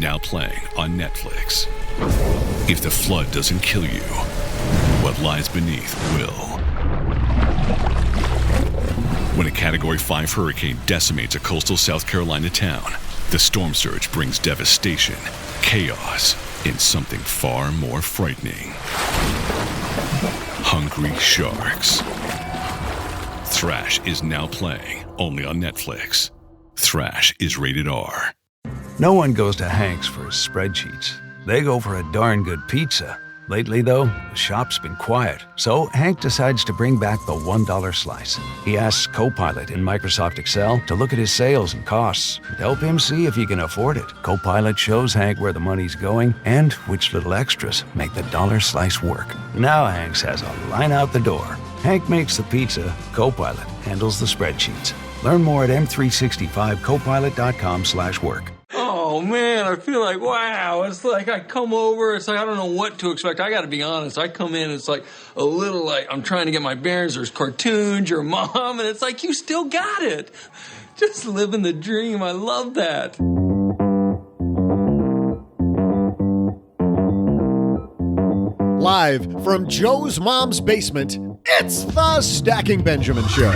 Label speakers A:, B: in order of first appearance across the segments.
A: now playing on Netflix. If the flood doesn't kill you, what lies beneath will. When a Category 5 hurricane decimates a coastal South Carolina town, the storm surge brings devastation, chaos, and something far more frightening. Hungry Sharks. Thrash is now playing only on Netflix. Thrash is rated R.
B: No one goes to Hank's for his spreadsheets. They go for a darn good pizza. Lately, though, the shop's been quiet, so Hank decides to bring back the $1 slice. He asks Copilot in Microsoft Excel to look at his sales and costs and help him see if he can afford it. Copilot shows Hank where the money's going and which little extras make the dollar slice work. Now Hank has a line out the door. Hank makes the pizza, Copilot handles the spreadsheets. Learn more at m365copilot.com/work.
C: Oh, man, I feel like, wow, it's like I come over, it's like I don't know what to expect. I got to be honest, I come in, it's like a little like I'm trying to get my bearings. There's cartoons, your mom, and it's like you still got it. Just living the dream. I love that.
D: Live from Joe's mom's basement, it's the Stacking Benjamin Show.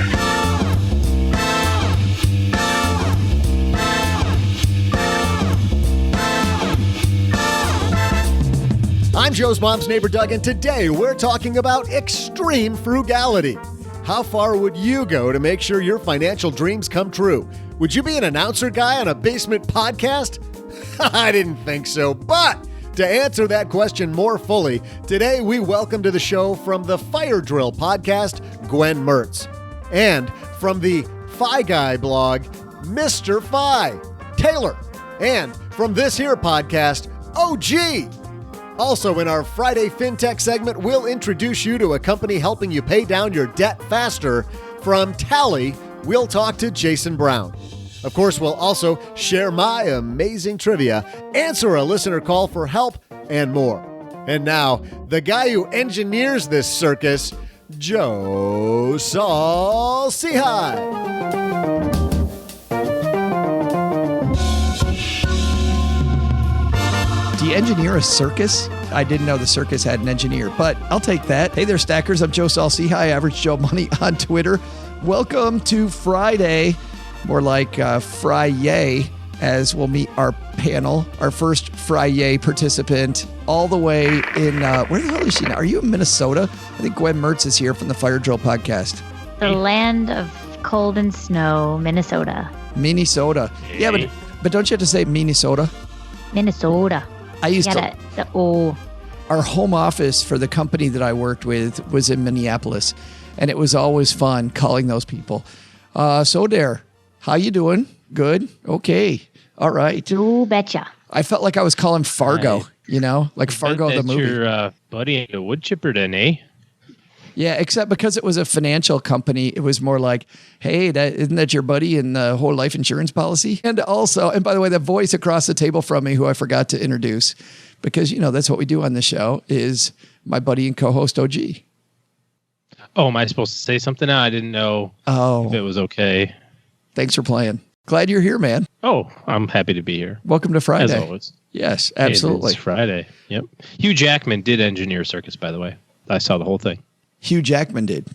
D: I'm Joe's mom's neighbor, Doug, and today we're talking about extreme frugality. How far would you go to make sure your financial dreams come true? Would you be an announcer guy on a basement podcast? I didn't think so, but to answer that question more fully, today we welcome to the show from the Fire Drill podcast, Gwen Mertz. And from the Fi Guy blog, Mr. Fi, Taylor. And from this here podcast, OG. Also, in our Friday FinTech segment, we'll introduce you to a company helping you pay down your debt faster. From Tally, we'll talk to Jason Brown. Of course, we'll also share my amazing trivia, answer a listener call for help, and more. And now, the guy who engineers this circus, Joe Saul-Sehy.
E: Do you engineer a circus? I didn't know the circus had an engineer, but I'll take that. Hey there, stackers. I'm Joe Saul-Sehy, Average Joe Money on Twitter. Welcome to Friday, more like Fry-yay, as we'll meet our panel, our first Fry-yay participant, all the way in, where the hell is she now? Are you in Minnesota? I think Gwen Mertz is here from the Fire Drill podcast.
F: The land of cold and snow, Minnesota.
E: Minnesota. Hey. Yeah, but don't you have to say Minnesota?
F: Minnesota.
E: I used to.
F: The O.
E: Our home office for the company that I worked with was in Minneapolis, and it was always fun calling those people. So there, how you doing? Good. Okay. All right.
F: You betcha.
E: I felt like I was calling Fargo. You know, like Fargo the movie.
G: Your buddy, a wood chipper, then, eh?
E: Yeah, except because it was a financial company, it was more like, hey, isn't that your buddy in the whole life insurance policy? And also, and by the way, the voice across the table from me, who I forgot to introduce, because, you know, that's what we do on the show, is my buddy and co-host OG.
G: Oh, am I supposed to say something now? I didn't know if it was okay.
E: Thanks for playing. Glad you're here, man.
G: Oh, I'm happy to be here.
E: Welcome to Friday.
G: As always.
E: Yes, absolutely.
G: It's Friday. Yep. Hugh Jackman did engineer Circus, by the way. I saw the whole thing.
E: Hugh Jackman did.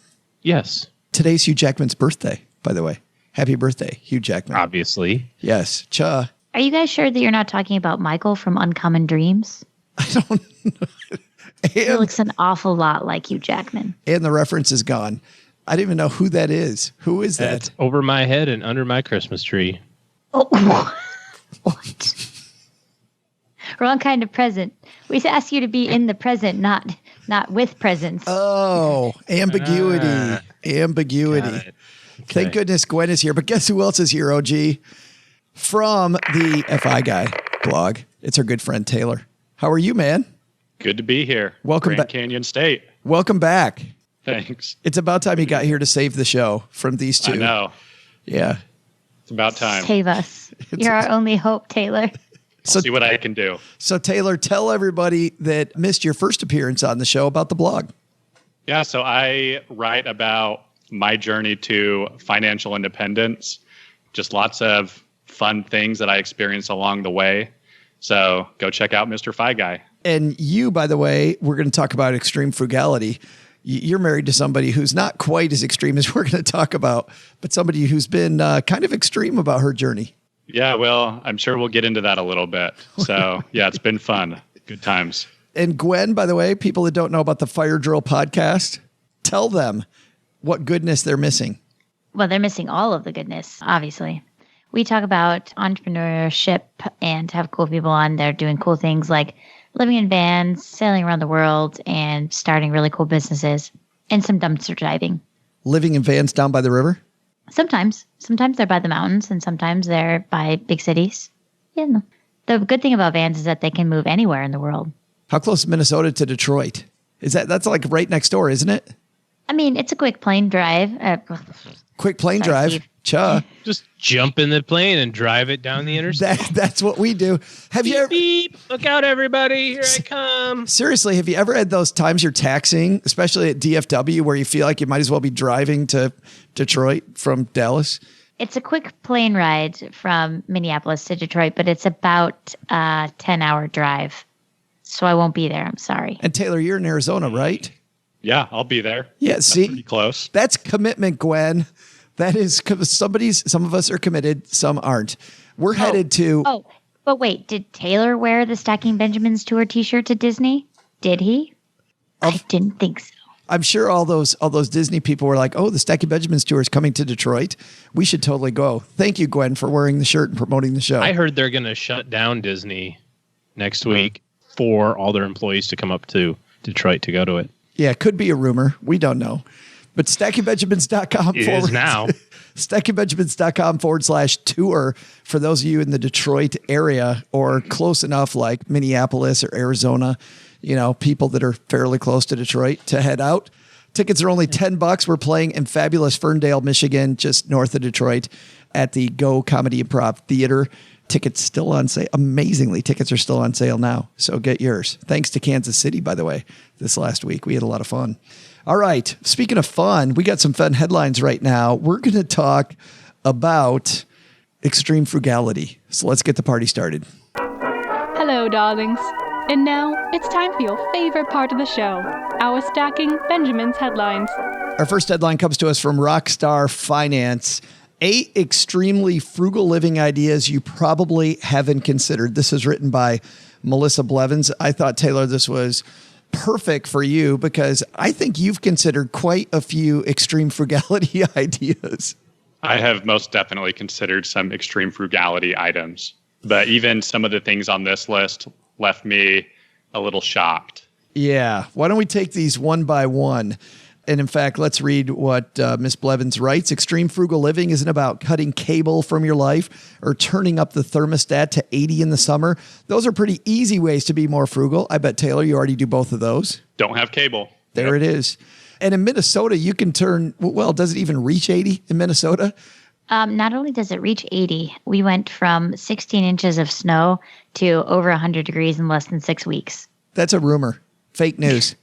G: Yes.
E: Today's Hugh Jackman's birthday, by the way. Happy birthday, Hugh Jackman.
G: Obviously.
E: Yes. Cha.
F: Are you guys sure that you're not talking about Michael from Uncommon Dreams?
E: I don't know.
F: He looks an awful lot like Hugh Jackman.
E: And the reference is gone. I don't even know who that is. Who is that?
G: That's over my head and under my Christmas tree.
F: Oh, what? Wrong kind of present. We ask you to be in the present, not with presents.
E: Oh, ambiguity. Ambiguity. Thank goodness Gwen is here. But guess who else is here, OG? From the FI Guy blog. It's our good friend Taylor. How are you, man?
H: Good to be here.
E: Welcome
H: Grand
E: back.
H: Canyon State.
E: Welcome back.
H: Thanks.
E: It's about time you got here to save the show from these two.
H: I know.
E: Yeah.
H: It's about time.
F: Save us. You're our only hope, Taylor.
H: So, see what I can do.
E: So, Taylor, tell everybody that missed your first appearance on the show about the blog.
H: Yeah, so I write about my journey to financial independence, just lots of fun things that I experienced along the way. So go check out Mr. Fi Guy.
E: And you, by the way, we're going to talk about extreme frugality. You're married to somebody who's not quite as extreme as we're going to talk about, but somebody who's been kind of extreme about her journey.
H: Yeah, well, I'm sure we'll get into that a little bit. So yeah, it's been fun. Good times.
E: And Gwen, by the way, people that don't know about the Fire Drill podcast, tell them what goodness they're missing.
F: Well, they're missing all of the goodness, obviously. We talk about entrepreneurship and have cool people on there doing cool things like living in vans, sailing around the world, and starting really cool businesses, and some dumpster diving.
E: Living in vans down by the river?
F: Sometimes. Sometimes they're by the mountains, and sometimes they're by big cities. Yeah, no. The good thing about vans is that they can move anywhere in the world.
E: How close is Minnesota to Detroit? That's like right next door, isn't it?
F: I mean, it's a quick plane drive.
E: Quick plane drive.
F: Steve.
E: Cha.
G: Just jump in the plane and drive it down the interstate.
E: That's what we do. Have you ever?
G: Beep, look out, everybody! Here I come.
E: Seriously, have you ever had those times you're taxing, especially at DFW, where you feel like you might as well be driving to Detroit from Dallas?
F: It's a quick plane ride from Minneapolis to Detroit, but it's about a 10-hour drive. So I won't be there. I'm sorry.
E: And Taylor, you're in Arizona, right?
H: Yeah, I'll be there.
E: Yeah,
H: That's
E: see?
H: pretty close.
E: That's commitment, Gwen. That is, some of us are committed, some aren't. We're headed to...
F: Oh, but wait, did Taylor wear the Stacking Benjamins tour t-shirt to Disney? Did he? I didn't think so.
E: I'm sure all those Disney people were like, oh, the Stacking Benjamins tour is coming to Detroit. We should totally go. Thank you, Gwen, for wearing the shirt and promoting the show.
G: I heard they're going to shut down Disney next week for all their employees to come up to Detroit to go to it.
E: Yeah, it could be a rumor. We don't know. But stackingbenjamins.com
G: It is now.
E: stackingbenjamins.com/tour for those of you in the Detroit area or close enough like Minneapolis or Arizona, people that are fairly close to Detroit to head out. Tickets are only $10. We're playing in fabulous Ferndale, Michigan, just north of Detroit at the Go Comedy Improv Theater. Tickets still on sale. Amazingly, tickets are still on sale now. So get yours. Thanks to Kansas City, by the way, this last week. We had a lot of fun. All right. Speaking of fun, we got some fun headlines right now. We're going to talk about extreme frugality. So let's get the party started.
I: Hello, darlings. And now it's time for your favorite part of the show, our Stacking Benjamins headlines.
E: Our first headline comes to us from Rockstar Finance. 8 extremely frugal living ideas you probably haven't considered. This is written by Melissa Blevins. I thought, Taylor, this was perfect for you because I think you've considered quite a few extreme frugality ideas.
H: I have most definitely considered some extreme frugality items, but even some of the things on this list left me a little shocked.
E: Yeah. Why don't we take these one by one? And in fact, let's read what Ms. Blevins writes. Extreme frugal living isn't about cutting cable from your life or turning up the thermostat to 80 in the summer. Those are pretty easy ways to be more frugal. I bet, Taylor, you already do both of those.
H: Don't have cable.
E: There it is. And in Minnesota, you can turn, does it even reach 80 in Minnesota?
F: Not only does it reach 80, we went from 16 inches of snow to over 100 degrees in less than 6 weeks.
E: That's a rumor. Fake news.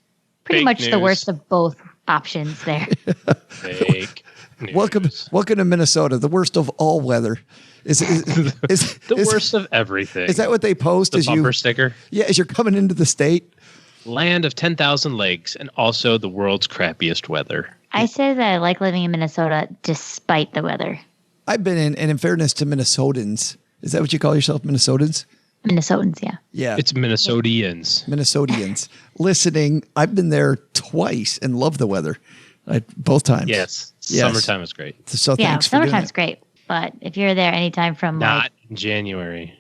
F: Pretty
G: Fake
F: much
G: news.
F: The worst of both options there.
G: Fake news.
E: Welcome to Minnesota, the worst of all weather. Is
G: The worst of everything.
E: Is that what they post
G: the
E: as
G: bumper sticker?
E: Yeah, as you're coming into the state.
G: Land of 10,000 lakes and also the world's crappiest weather.
F: I say that I like living in Minnesota despite the weather.
E: I've been in, and in fairness to Minnesotans, is that what you call yourself, Minnesotans?
F: Minnesotans, yeah.
E: Yeah.
G: It's
E: Minnesotians. Listening, I've been there twice and love the weather. Both times.
G: Yes.
E: Yes.
G: Summertime is great.
E: So
F: Yeah,
E: thanks for doing
F: summertime's
E: it.
F: great. But if you're there anytime from
G: Not in January.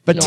E: But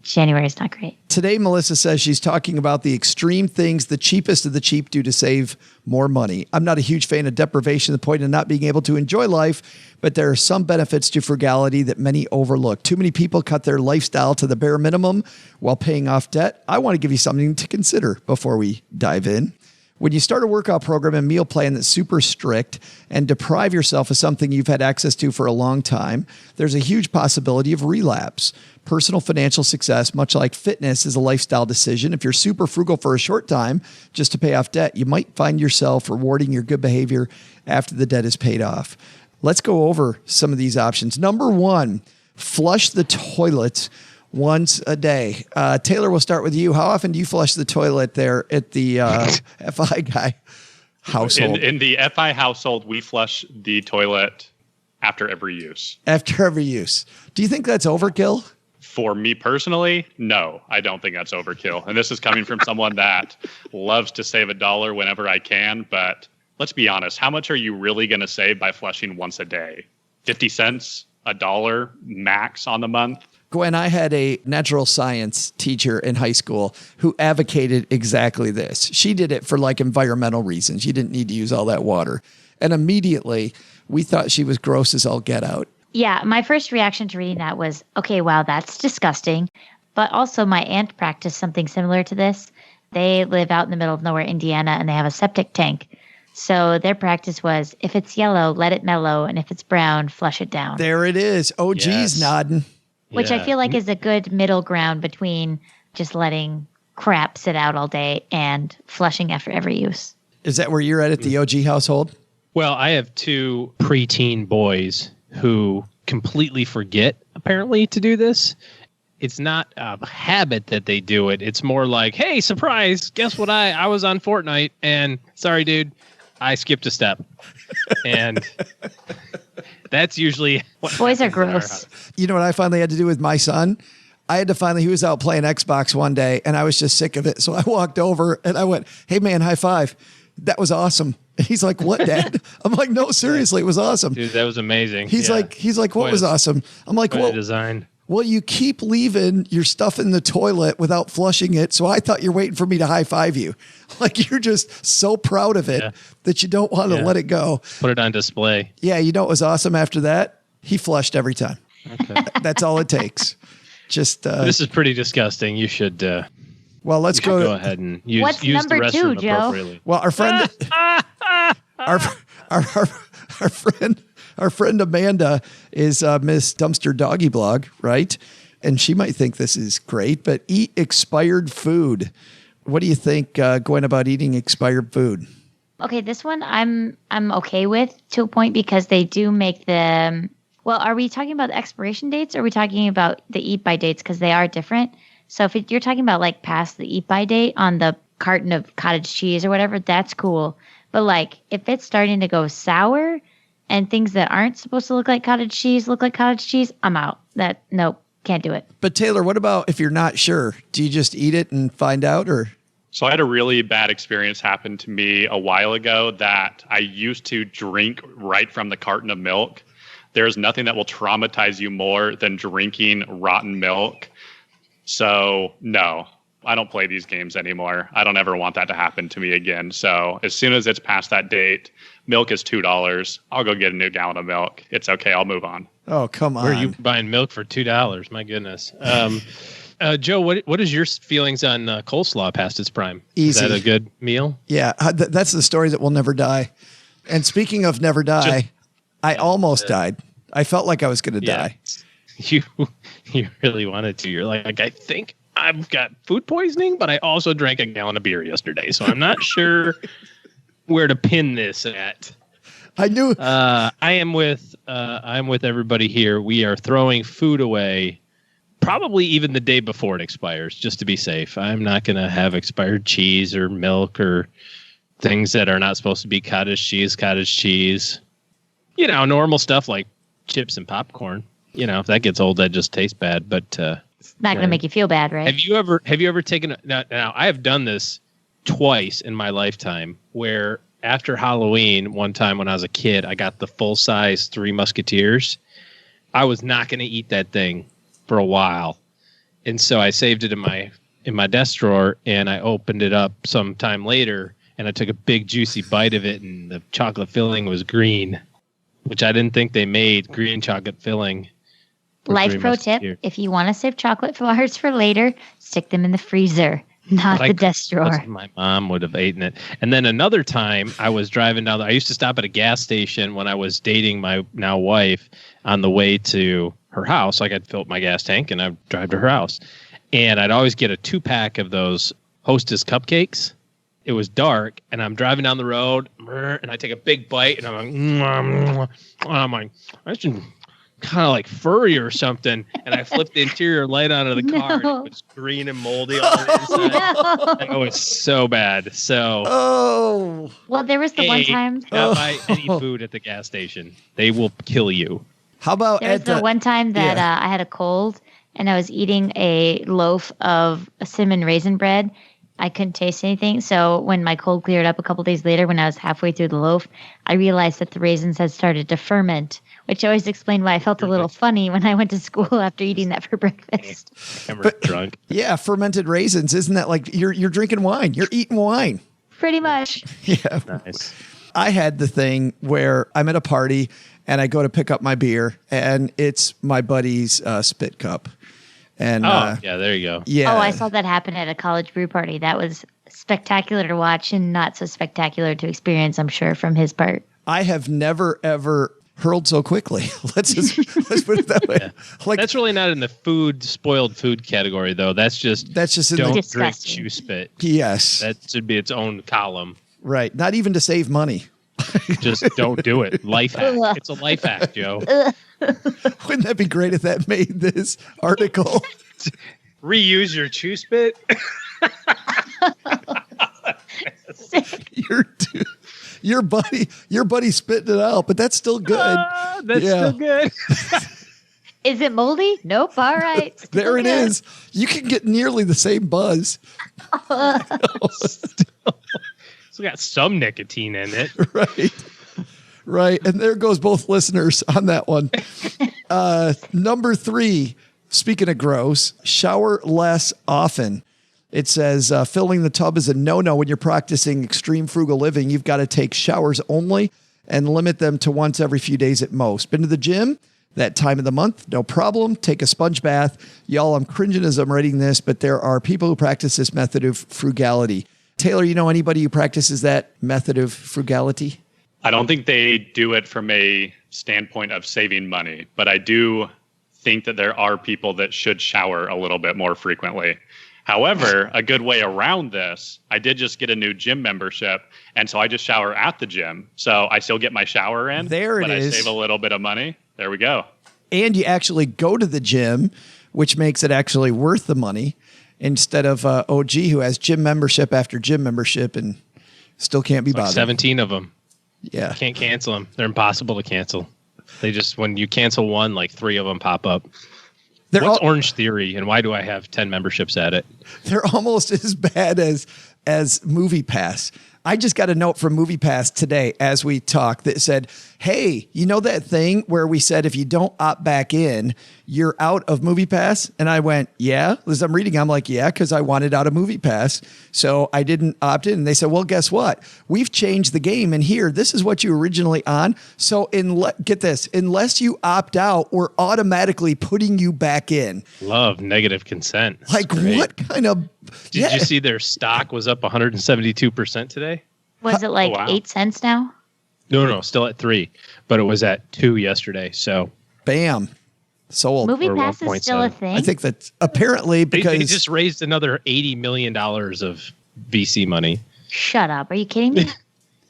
F: January is not great.
E: today, Melissa says she's talking about the extreme things the cheapest of the cheap do to save more money. I'm not a huge fan of deprivation to the point of not being able to enjoy life, but there are some benefits to frugality that many overlook. Too many people cut their lifestyle to the bare minimum while paying off debt. I want to give you something to consider before we dive in. When you start a workout program and meal plan that's super strict and deprive yourself of something you've had access to for a long time, there's a huge possibility of relapse. Personal financial success, much like fitness, is a lifestyle decision. If you're super frugal for a short time just to pay off debt, you might find yourself rewarding your good behavior after the debt is paid off. Let's go over some of these options. Number one, flush the toilets once a day. Taylor, we'll start with you. How often do you flush the toilet there at the FI guy household?
H: In the FI household, we flush the toilet after every use.
E: After every use. Do you think that's overkill?
H: For me personally, no, I don't think that's overkill. And this is coming from someone that loves to save $1 whenever I can. But let's be honest, how much are you really going to save by flushing once a day? 50 cents, $1 max on the month?
E: Gwen, I had a natural science teacher in high school who advocated exactly this. She did it for like environmental reasons. You didn't need to use all that water. And immediately we thought she was gross as all get out.
F: Yeah, my first reaction to reading that was, okay, wow, that's disgusting. But also my aunt practiced something similar to this. They live out in the middle of nowhere, Indiana, and they have a septic tank. So their practice was, if it's yellow, let it mellow. And if it's brown, flush it down.
E: There it is. OG's nodding.
F: Which I feel like is a good middle ground between just letting crap sit out all day and flushing after every use.
E: Is that where you're at the OG household?
G: Well, I have 2 preteen boys who completely forget, apparently, to do this. It's not a habit that they do it. It's more like, hey, surprise, guess what? I was on Fortnite, and sorry, dude, I skipped a step. And that's usually what
F: boys are gross.
E: You know what I finally had to do with my son? He was out playing Xbox one day, and I was just sick of it. So I walked over, and I went, hey, man, high five. That was awesome. And he's like, what, Dad? I'm like, no, seriously, it was awesome.
G: Dude, that was amazing.
E: He's like, what was awesome? I'm like, well,
G: design.
E: Well, you keep leaving your stuff in the toilet without flushing it. So I thought you're waiting for me to high five you. Like you're just so proud of it that you don't want to let it go.
G: Put it on display.
E: Yeah. You know what was awesome after that? He flushed every time.
G: Okay.
E: That's all it takes. Just
G: this is pretty disgusring. You should
E: well, let's go
G: ahead and use
F: What's
G: the
F: number
G: restroom
F: 2, Joe?
G: appropriately.
E: Well, our friend our friend Amanda is Miss Dumpster Doggy Blog, right? And she might think this is great, but eat expired food. What do you think, Gwen, about eating expired food?
F: Okay, this one I'm okay with to a point because they do make them. Well, are we talking about the expiration dates or are we talking about the eat by dates? Because they are different. So if you're talking about like past the eat by date on the carton of cottage cheese or whatever, that's cool. But like if it's starting to go sour and things that aren't supposed to look like cottage cheese, I'm out. Nope, can't do it.
E: But Taylor, what about if you're not sure? Do you just eat it and find out or?
H: So I had a really bad experience happen to me a while ago that I used to drink right from the carton of milk. There's nothing that will traumatize you more than drinking rotten milk. So no, I don't play these games anymore. I don't ever want that to happen to me again. So as soon as it's past that date, milk is $2. I'll go get a new gallon of milk. It's okay. I'll move on.
E: Oh, come on.
G: Where are you buying milk for $2? My goodness. Joe, what is your feelings on coleslaw past its prime?
E: Easy.
G: Is that a good meal?
E: Yeah, that's the story that will never die. And speaking of never die, I almost died. I felt like I was going to die.
G: You really wanted to. You're like, I think I've got food poisoning, but I also drank a gallon of beer yesterday, so I'm not sure where to pin this at.
E: I knew.
G: I'm with everybody here. We are throwing food away, probably even the day before it expires, just to be safe. I'm not going to have expired cheese or milk or things that are not supposed to be cottage cheese. You know, normal stuff like chips and popcorn. You know, if that gets old, that just tastes bad. But
F: it's not going to make you feel bad, right?
G: Have you ever taken now I have done this twice in my lifetime where after Halloween, one time when I was a kid, I got the full size Three Musketeers. I was not going to eat that thing for a while. And so I saved it in my desk drawer and I opened it up sometime later and I took a big juicy bite of it and the chocolate filling was green, which I didn't think they made green chocolate filling.
F: Life pro tip, if you want to save chocolate bars for later, stick them in the freezer, not the desk drawer.
G: My mom would have eaten it. And then another time I was driving down, I used to stop at a gas station when I was dating my now wife on the way to her house. Like I'd fill up my gas tank and I'd drive to her house. And I'd always get a 2-pack of those Hostess cupcakes. It was dark and I'm driving down the road and I take a big bite and I'm like, I should kind of like furry or something. And I flipped the interior light onto the car and it was green and moldy all the inside. Oh, it's so bad. So,
F: Well, there was the one time.
G: Not buy any food at the gas station. They will kill you.
E: How about
F: There was the one time that I had a cold and I was eating a loaf of cinnamon raisin bread. I couldn't taste anything. So when my cold cleared up a couple days later, when I was halfway through the loaf, I realized that the raisins had started to ferment, which always explained why I felt a little funny when I went to school after eating that for breakfast.
G: Drunk.
E: Yeah, fermented raisins. Isn't that like you're drinking wine? You're eating wine.
F: Pretty much.
E: Yeah.
G: Nice.
E: I had the thing where I'm at a party and I go to pick up my beer and it's my buddy's spit cup. And
G: yeah, there you go.
E: Yeah.
F: Oh, I saw that happen at a college brew party. That was spectacular to watch and not so spectacular to experience, I'm sure, from his part.
E: I have never, ever hurled so quickly. Let's put it that way.
G: Yeah.
E: Like
G: That's really not in the spoiled food category, though. That's just
E: in
G: don't
E: the
G: drink chew spit.
E: Yes.
G: That should be its own column.
E: Right. Not even to save money.
G: Just don't do it. Life hack. It's a life hack, Joe.
E: Wouldn't that be great if that made this article?
G: Reuse your chew spit.
E: Your buddy spitting it out, but that's still good.
G: That's still good.
F: Is it moldy? Nope. All right.
E: There it is. You can get nearly the same buzz.
G: It's got some nicotine in it.
E: Right. And there goes both listeners on that one. Number 3, speaking of gross, shower less often. It says filling the tub is a no-no when you're practicing extreme frugal living. You've got to take showers only and limit them to once every few days at most. Been to the gym? That time of the month, no problem. Take a sponge bath. Y'all, I'm cringing as I'm reading this, but there are people who practice this method of frugality. Taylor, you know anybody who practices that method of frugality?
H: I don't think they do it from a standpoint of saving money, but I do think that there are people that should shower a little bit more frequently. However, a good way around this, I did just get a new gym membership, and so I just shower at the gym. So I still get my shower in, but I save a little bit of money. There we go.
E: And you actually go to the gym, which makes it actually worth the money, instead of OG, who has gym membership after gym membership and still can't be bothered.
G: 17 of them.
E: Yeah.
G: Can't cancel them. They're impossible to cancel. They just, when you cancel one, like 3 of them pop up. What's Orange Theory, and why do I have 10 memberships at it?
E: They're almost as bad as Movie Pass. I just got a note from Movie Pass today as we talk that said, hey, you know that thing where we said if you don't opt back in, you're out of Movie Pass? And I went, yeah. As I'm reading, I'm like, yeah, because I wanted out of Movie Pass. So I didn't opt in. And they said, well, guess what? We've changed the game. And here, this is what you originally on. So get this, unless you opt out, we're automatically putting you back in.
G: Love negative consent. That's
E: like
G: great.
E: What kind of...
G: Did you see their stock was up 172% today?
F: Was it like 8 cents now?
G: No, still at 3, but it was at 2 yesterday. So,
E: bam, sold.
F: Movie Pass is still a thing.
E: I think that apparently because
G: they just raised another $80 million of VC money.
F: Shut up! Are you kidding me?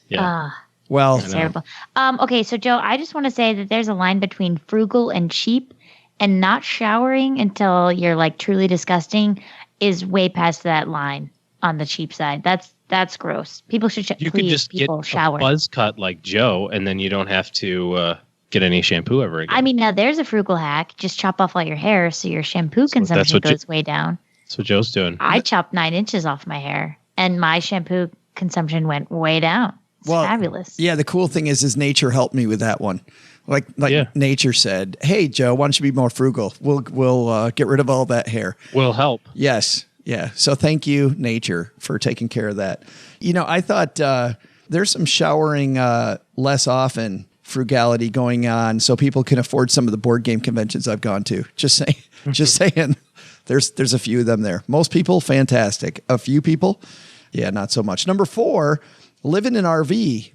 G: Yeah.
E: Well,
F: that's terrible. Okay, so Joe, I just want to say that there's a line between frugal and cheap, and not showering until you're like truly disgusting is way past that line on the cheap side. That's gross. People should
G: You could just get
F: shower.
G: a buzz cut like Joe, and then you don't have to get any shampoo ever again.
F: I mean, now there's a frugal hack. Just chop off all your hair so your shampoo consumption goes way down.
G: That's what Joe's doing.
F: I chopped 9 inches off my hair, and my shampoo consumption went way down. It's fabulous.
E: Yeah, the cool thing is nature helped me with that one. Like nature said, hey, Joe, why don't you be more frugal? We'll get rid of all that hair.
G: We'll help.
E: Yes. Yeah. So thank you, nature, for taking care of that. You know, I thought there's some showering less often frugality going on so people can afford some of the board game conventions I've gone to. Just saying. There's a few of them there. Most people, fantastic. A few people, yeah, not so much. Number 4, live in an RV.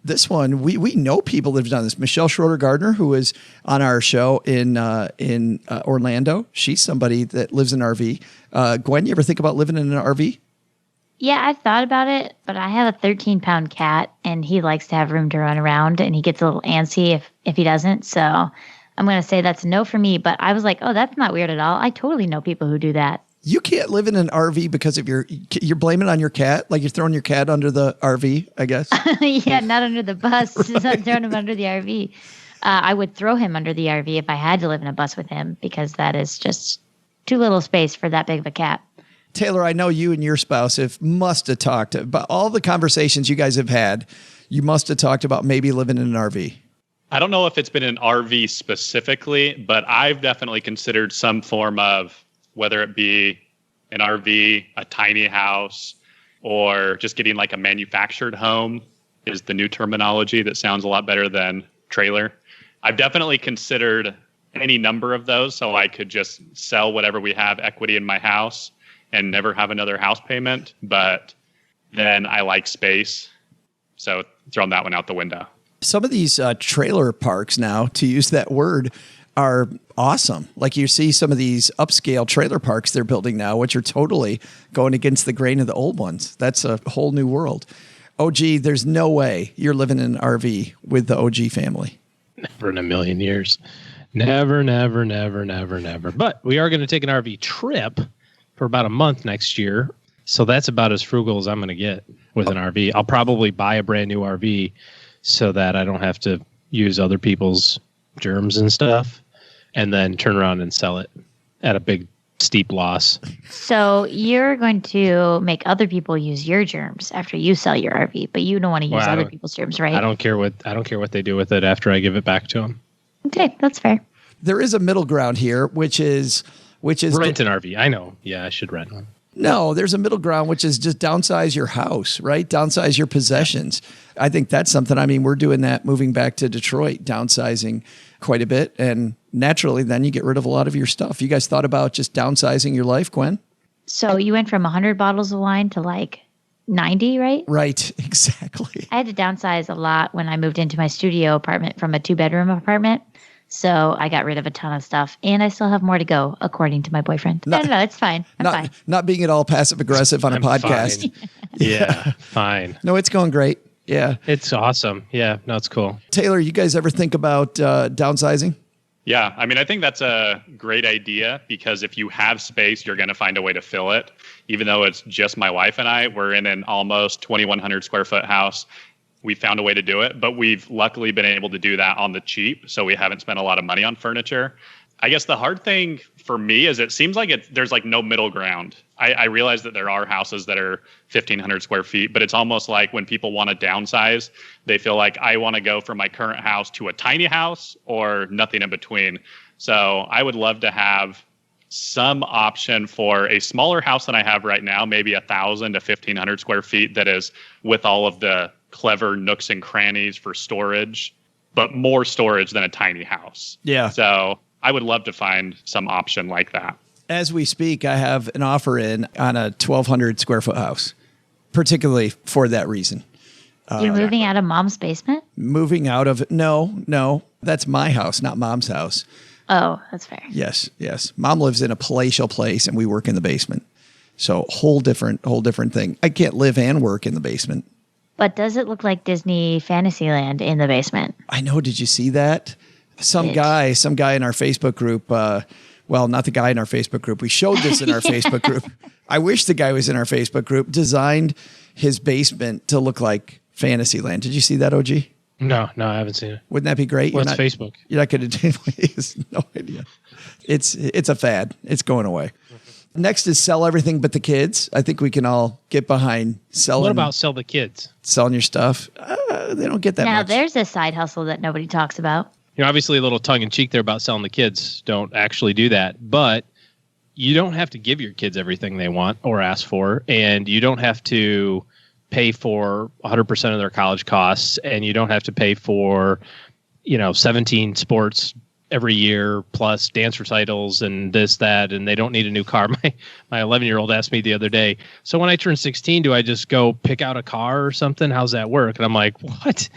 E: This one, we know people that have done this. Michelle Schroeder-Gardner, who is on our show in Orlando, she's somebody that lives in an RV. Gwen, you ever think about living in an RV?
F: Yeah, I've thought about it, but I have a 13-pound cat, and he likes to have room to run around, and he gets a little antsy if he doesn't. So I'm going to say that's no for me. But I was like, oh, that's not weird at all. I totally know people who do that.
E: You can't live in an RV because of you're blaming it on your cat? Like you're throwing your cat under the RV, I guess?
F: Yeah, not under the bus. Not throwing him under the RV. I would throw him under the RV if I had to live in a bus with him because that is just too little space for that big of a cat.
E: Taylor, I know you and your spouse must have talked about all the conversations you guys have had. You must have talked about maybe living in an RV.
H: I don't know if it's been an RV specifically, but I've definitely considered some form of, whether it be an RV, a tiny house, or just getting like a manufactured home is the new terminology that sounds a lot better than trailer. I've definitely considered any number of those so I could just sell whatever we have equity in my house and never have another house payment. But then I like space. So throwing that one out the window.
E: Some of these trailer parks now, to use that word, are awesome. Like you see some of these upscale trailer parks they're building now, which are totally going against the grain of the old ones. That's a whole new world. OG, there's no way you're living in an RV with the OG family.
G: Never in a million years. Never, never, never, never, never. But we are going to take an RV trip for about a month next year. So that's about as frugal as I'm going to get with an RV. I'll probably buy a brand new RV so that I don't have to use other people's germs and stuff and then turn around and sell it at a big steep loss. So
F: you're going to make other people use your germs after you sell your RV, but you don't want to use other people's germs, right?
G: I don't care what they do with it after I give it back to them.
F: Okay, that's fair.
E: There is a middle ground here, which is
G: rent an RV. I know. Yeah, I should rent one.
E: No, there's a middle ground, which is just downsize your house, right? Downsize your possessions. I think that's something. I mean, we're doing that moving back to Detroit, downsizing quite a bit. And naturally, then you get rid of a lot of your stuff. You guys thought about just downsizing your life, Gwen?
F: So you went from 100 bottles of wine to like 90, right?
E: Right, exactly.
F: I had to downsize a lot when I moved into my studio apartment from a 2-bedroom apartment. So I got rid of a ton of stuff, and I still have more to go, according to my boyfriend. No, it's fine. I'm fine.
E: Not being at all passive-aggressive on a podcast.
G: Yeah, fine.
E: No, it's going great. Yeah.
G: It's awesome. Yeah, no, it's cool.
E: Taylor, you guys ever think about downsizing?
H: Yeah, I mean, I think that's a great idea because if you have space, you're going to find a way to fill it. Even though it's just my wife and I, we're in an almost 2,100 square foot house. We found a way to do it, but we've luckily been able to do that on the cheap. So we haven't spent a lot of money on furniture. I guess the hard thing for me is it seems like there's like no middle ground. I realize that there are houses that are 1,500 square feet, but it's almost like when people want to downsize, they feel like I want to go from my current house to a tiny house or nothing in between. So I would love to have some option for a smaller house than I have right now, maybe 1,000 to 1,500 square feet that is with all of the clever nooks and crannies for storage, but more storage than a tiny house.
E: Yeah.
H: So I would love to find some option like that.
E: As we speak, I have an offer in on a 1,200 square foot house, particularly for that reason.
F: You're moving out of mom's basement?
E: Moving out of no, that's my house, not mom's house.
F: Oh, that's fair.
E: Yes. Mom lives in a palatial place and we work in the basement. So whole different thing. I can't live and work in the basement.
F: But does it look like Disney Fantasyland in the basement?
E: I know. Did you see that? Some guy in our Facebook group, well, not the guy in our Facebook group. We showed this in our Facebook group. I wish the guy was in our Facebook group, designed his basement to look like Fantasyland. Did you see that, OG?
G: No, I haven't seen it.
E: Wouldn't that be great?
G: What's Facebook?
E: You're not going to do it. He has no idea. It's a fad. It's going away. Next is sell everything but the kids. I think we can all get behind selling.
G: What about sell the kids?
E: Selling your stuff. They don't get that much.
F: Now, there's a side hustle that nobody talks about.
G: You know, obviously a little tongue in cheek there about selling the kids. Don't actually do that. But you don't have to give your kids everything they want or ask for. And you don't have to pay for 100% of their college costs. And you don't have to pay for, 17 sports every year plus dance recitals and this, that, and they don't need a new car. My 11-year-old asked me the other day, so when I turn 16, do I just go pick out a car or something? How's that work? And I'm like, what?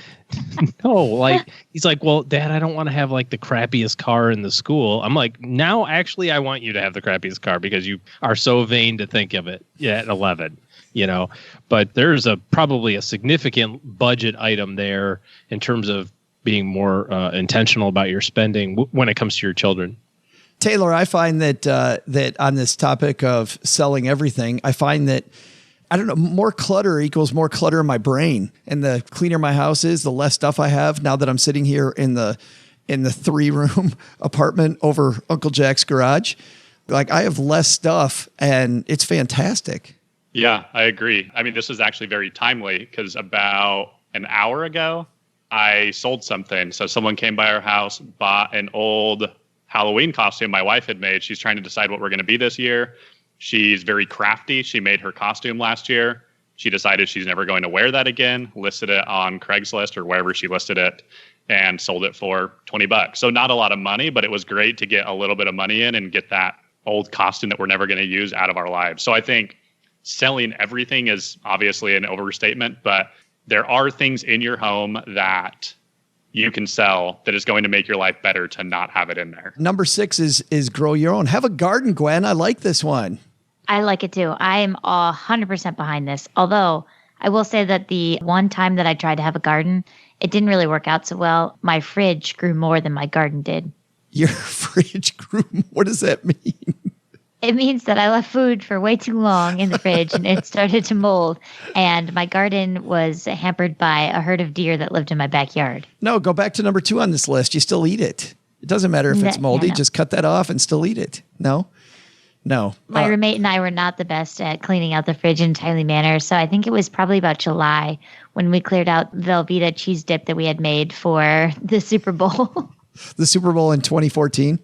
G: No, he's like, well, Dad, I don't want to have like the crappiest car in the school. I'm like, now actually I want you to have the crappiest car because you are so vain to think of it at 11. But there's probably a significant budget item there in terms of being more intentional about your spending when it comes to your children.
E: Taylor, I find that that on this topic of selling everything, I find that, I don't know, more clutter equals more clutter in my brain. And the cleaner my house is, the less stuff I have now that I'm sitting here in the 3-room apartment over Uncle Jack's garage. Like, I have less stuff and it's fantastic.
H: Yeah, I agree. I mean, this is actually very timely because about an hour ago, I sold something. So someone came by our house, bought an old Halloween costume my wife had made. She's trying to decide what we're going to be this year. She's very crafty. She made her costume last year. She decided she's never going to wear that again, listed it on Craigslist or wherever she listed it, and sold it for $20. So not a lot of money, but it was great to get a little bit of money in and get that old costume that we're never going to use out of our lives. So I think selling everything is obviously an overstatement, but there are things in your home that you can sell that is going to make your life better to not have it in there.
E: Number 6 is grow your own. Have a garden, Gwen. I like this one.
F: I like it too. I am 100% behind this. Although I will say that the one time that I tried to have a garden, it didn't really work out so well. My fridge grew more than my garden did.
E: Your fridge grew. What does that mean?
F: It means that I left food for way too long in the fridge and it started to mold. And my garden was hampered by a herd of deer that lived in my backyard.
E: No, go back to number 2 on this list. You still eat it. It doesn't matter if it's moldy. Yeah, no. Just cut that off and still eat it. No.
F: My roommate and I were not the best at cleaning out the fridge in a timely manner. So I think it was probably about July when we cleared out Velveeta cheese dip that we had made for the Super Bowl.
E: The Super Bowl in 2014?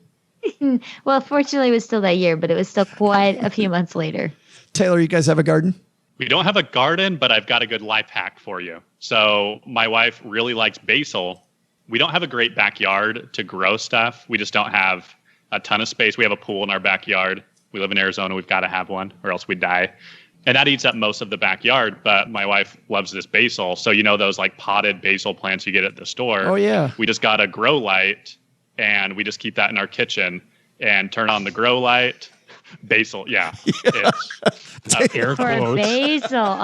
F: Well, fortunately, it was still that year, but it was still quite a few months later.
E: Taylor, you guys have a garden?
H: We don't have a garden, but I've got a good life hack for you. So my wife really likes basil. We don't have a great backyard to grow stuff. We just don't have a ton of space. We have a pool in our backyard. We live in Arizona. We've got to have one or else we'd die. And that eats up most of the backyard. But my wife loves this basil. So, you know, those like potted basil plants you get at the store.
E: Oh, yeah.
H: We just got a grow light and we just keep that in our kitchen and turn on the grow light. Basil, yeah. It's
G: air quotes.
F: Basil,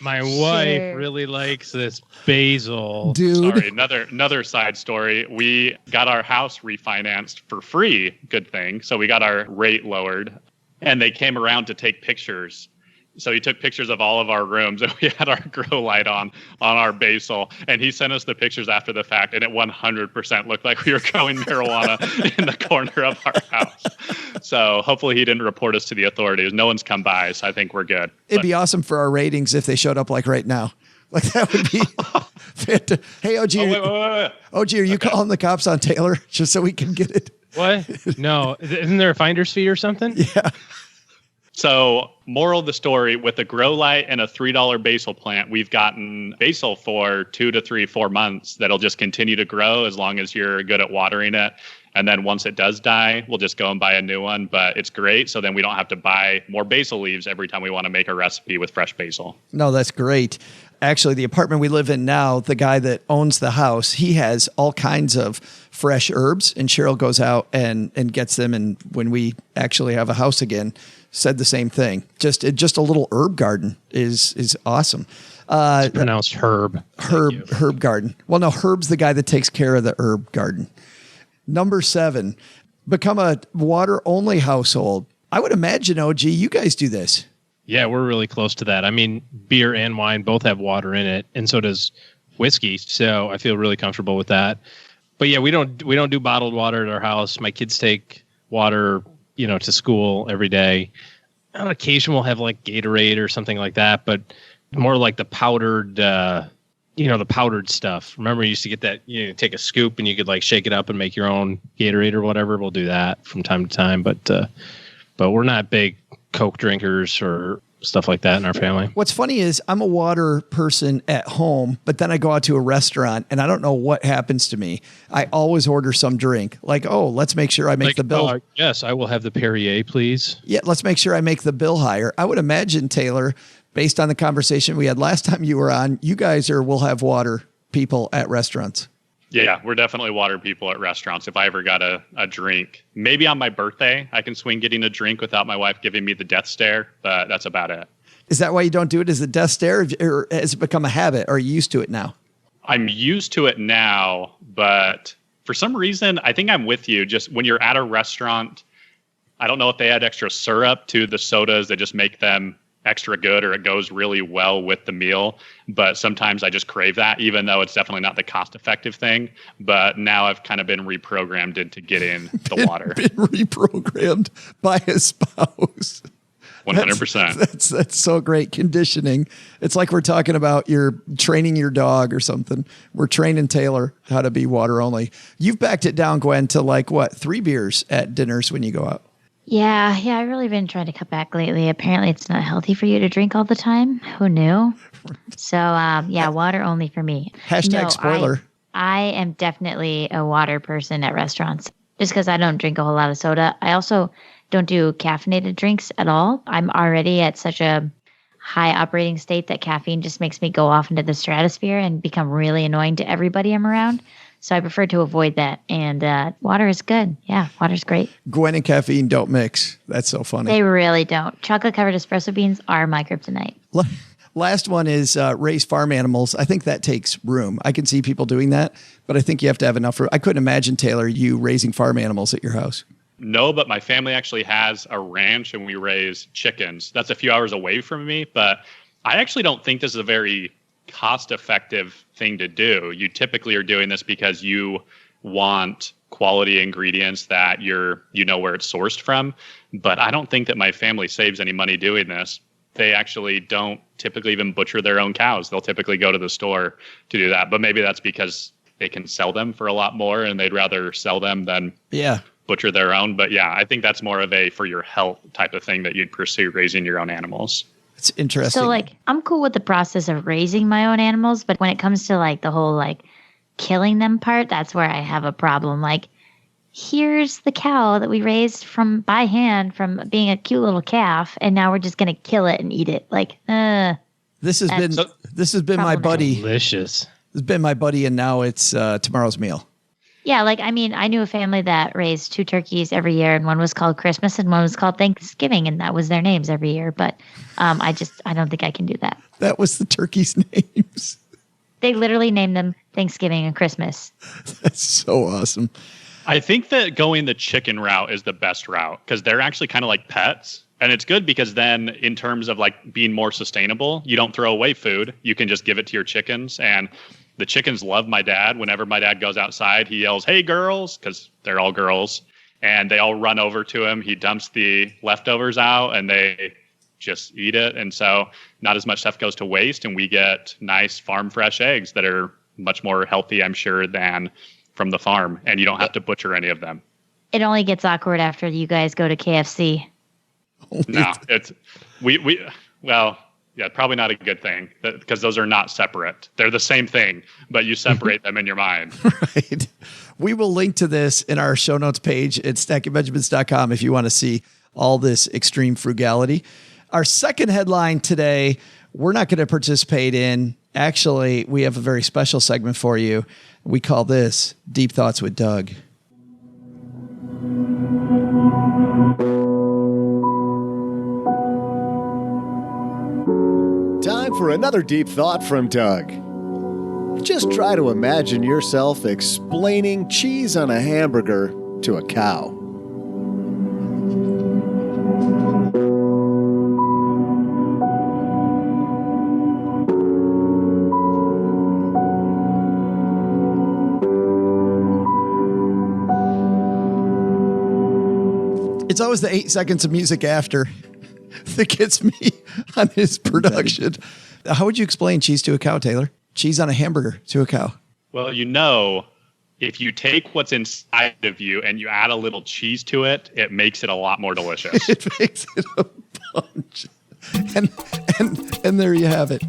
G: My wife really likes this basil.
E: Dude.
H: Sorry, another side story. We got our house refinanced for free. Good thing. So we got our rate lowered, and they came around to take pictures. So he took pictures of all of our rooms, and we had our grow light on our basil. And he sent us the pictures after the fact, and it 100% looked like we were growing marijuana in the corner of our house. So hopefully he didn't report us to the authorities. No one's come by, so I think we're good.
E: It'd be awesome for our ratings if they showed up like right now. Like that would be fantastic. Hey, OG,
H: wait.
E: OG, are you calling the cops on Taylor just so we can get it?
G: What? No. Isn't there a finder's fee or something?
E: Yeah.
H: So, moral of the story, with a grow light and a $3 basil plant, we've gotten basil for 2 to 3, 4 months that'll just continue to grow as long as you're good at watering it. And then once it does die, we'll just go and buy a new one. But it's great. So then we don't have to buy more basil leaves every time we want to make a recipe with fresh basil.
E: No, that's great. Actually, the apartment we live in now, the guy that owns the house, he has all kinds of fresh herbs. And Cheryl goes out and gets them. And when we actually have a house again, said the same thing. Just a little herb garden is awesome.
G: It's pronounced herb.
E: Herb garden. Well, no, Herb's the guy that takes care of the herb garden. Number 7, become a water-only household. I would imagine, OG, you guys do this.
G: Yeah, we're really close to that. I mean, beer and wine both have water in it, and so does whiskey. So I feel really comfortable with that. But yeah, we don't do bottled water at our house. My kids take water, to school every day. On occasion, we'll have like Gatorade or something like that, but more like the powdered. The powdered stuff. Remember, you used to get that, take a scoop and you could like shake it up and make your own Gatorade or whatever. We'll do that from time to time, but we're not big Coke drinkers or stuff like that in our family.
E: What's funny is I'm a water person at home, but then I go out to a restaurant and I don't know what happens to me. I always order some drink. Like, let's make sure I make the bill.
G: Yes, I will have the Perrier, please.
E: Yeah, let's make sure I make the bill higher. I would imagine, Taylor, based on the conversation we had last time you were on, you guys will have water people at restaurants.
H: Yeah, we're definitely water people at restaurants. If I ever got a drink, maybe on my birthday, I can swing getting a drink without my wife giving me the death stare, but that's about it.
E: Is that why you don't do it as a death stare, or has it become a habit? Or are you used to it now?
H: I'm used to it now, but for some reason, I think I'm with you. Just when you're at a restaurant, I don't know if they add extra syrup to the sodas that just make them extra good, or it goes really well with the meal. But sometimes I just crave that, even though it's definitely not the cost-effective thing. But now I've kind of been reprogrammed into getting the water.
E: Been reprogrammed by a spouse.
H: 100%.
E: That's so great conditioning. It's like we're talking about you're training your dog or something. We're training Taylor how to be water only. You've backed it down, Gwen, to like what, 3 beers at dinners when you go out?
F: Yeah, I've really been trying to cut back lately. Apparently, it's not healthy for you to drink all the time. Who knew? So, water only for me.
E: Hashtag spoiler.
F: I am definitely a water person at restaurants just because I don't drink a whole lot of soda. I also don't do caffeinated drinks at all. I'm already at such a high operating state that caffeine just makes me go off into the stratosphere and become really annoying to everybody I'm around. So I prefer to avoid that. And water is good. Yeah, water's great.
E: Gwen and caffeine don't mix. That's so funny.
F: They really don't. Chocolate-covered espresso beans are my kryptonite.
E: Last one is raise farm animals. I think that takes room. I can see people doing that, but I think you have to have enough room. I couldn't imagine, Taylor, you raising farm animals at your house.
H: No, but my family actually has a ranch and we raise chickens. That's a few hours away from me, but I actually don't think this is a very cost-effective thing to do. You typically are doing this because you want quality ingredients that you know where it's sourced from. But I don't think that my family saves any money doing this. They actually don't typically even butcher their own cows. They'll typically go to the store to do that. But maybe that's because they can sell them for a lot more and they'd rather sell them than butcher their own. But yeah, I think that's more of a for your health type of thing that you'd pursue, raising your own animals.
E: It's interesting.
F: So I'm cool with the process of raising my own animals, but when it comes to the whole killing them part, that's where I have a problem. Here's the cow that we raised by hand from being a cute little calf, and now we're just going to kill it and eat it.
E: This has been my buddy.
G: Delicious.
E: This has been my buddy, and now it's tomorrow's meal.
F: Yeah, I knew a family that raised 2 turkeys every year, and one was called Christmas and one was called Thanksgiving, and that was their names every year. But I don't think I can do that.
E: That was the turkeys' names.
F: They literally named them Thanksgiving and Christmas.
E: That's so awesome.
H: I think that going the chicken route is the best route because they're actually kind of like pets. And it's good because then in terms of being more sustainable, you don't throw away food. You can just give it to your chickens. And the chickens love my dad. Whenever my dad goes outside, he yells, "Hey, girls," because they're all girls. And they all run over to him. He dumps the leftovers out and they just eat it. And so not as much stuff goes to waste. And we get nice farm fresh eggs that are much more healthy, I'm sure, than from the farm. And you don't have to butcher any of them.
F: It only gets awkward after you guys go to KFC.
H: No, probably not a good thing because those are not separate. They're the same thing, but you separate them in your mind.
E: Right. We will link to this in our show notes page at stackingbenjamins.com if you want to see all this extreme frugality. Our second headline today, we're not going to participate in. Actually, we have a very special segment for you. We call this Deep Thoughts with Doug.
D: Time for another deep thought from Doug. Just try to imagine yourself explaining cheese on a hamburger to a cow.
E: It's always the 8 seconds of music after that gets me on his production. How would you explain cheese to a cow, Taylor? Cheese on a hamburger to a cow.
H: Well, if you take what's inside of you and you add a little cheese to it, it makes it a lot more delicious.
E: It makes it a punch. And there you have it.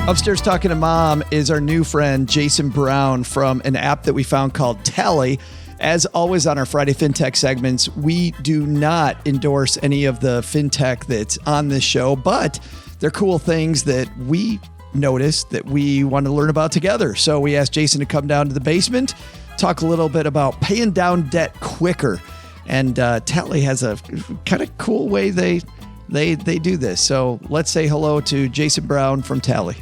E: Upstairs talking to Mom is our new friend, Jason Brown, from an app that we found called Tally. As always on our Friday FinTech segments, we do not endorse any of the FinTech that's on this show, but they're cool things that we noticed that we want to learn about together. So we asked Jason to come down to the basement, talk a little bit about paying down debt quicker. And Tally has a kind of cool way they do this. So let's say hello to Jason Brown from Tally.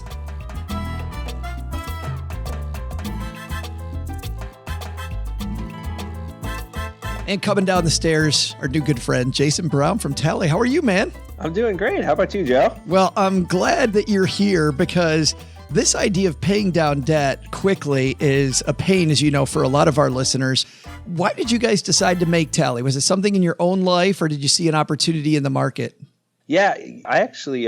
E: And coming down the stairs, our new good friend, Jason Brown from Tally. How are you, man?
J: I'm doing great. How about you, Joe?
E: Well, I'm glad that you're here because this idea of paying down debt quickly is a pain, as you know, for a lot of our listeners. Why did you guys decide to make Tally? Was it something in your own life, or did you see an opportunity in the market?
J: Yeah, I actually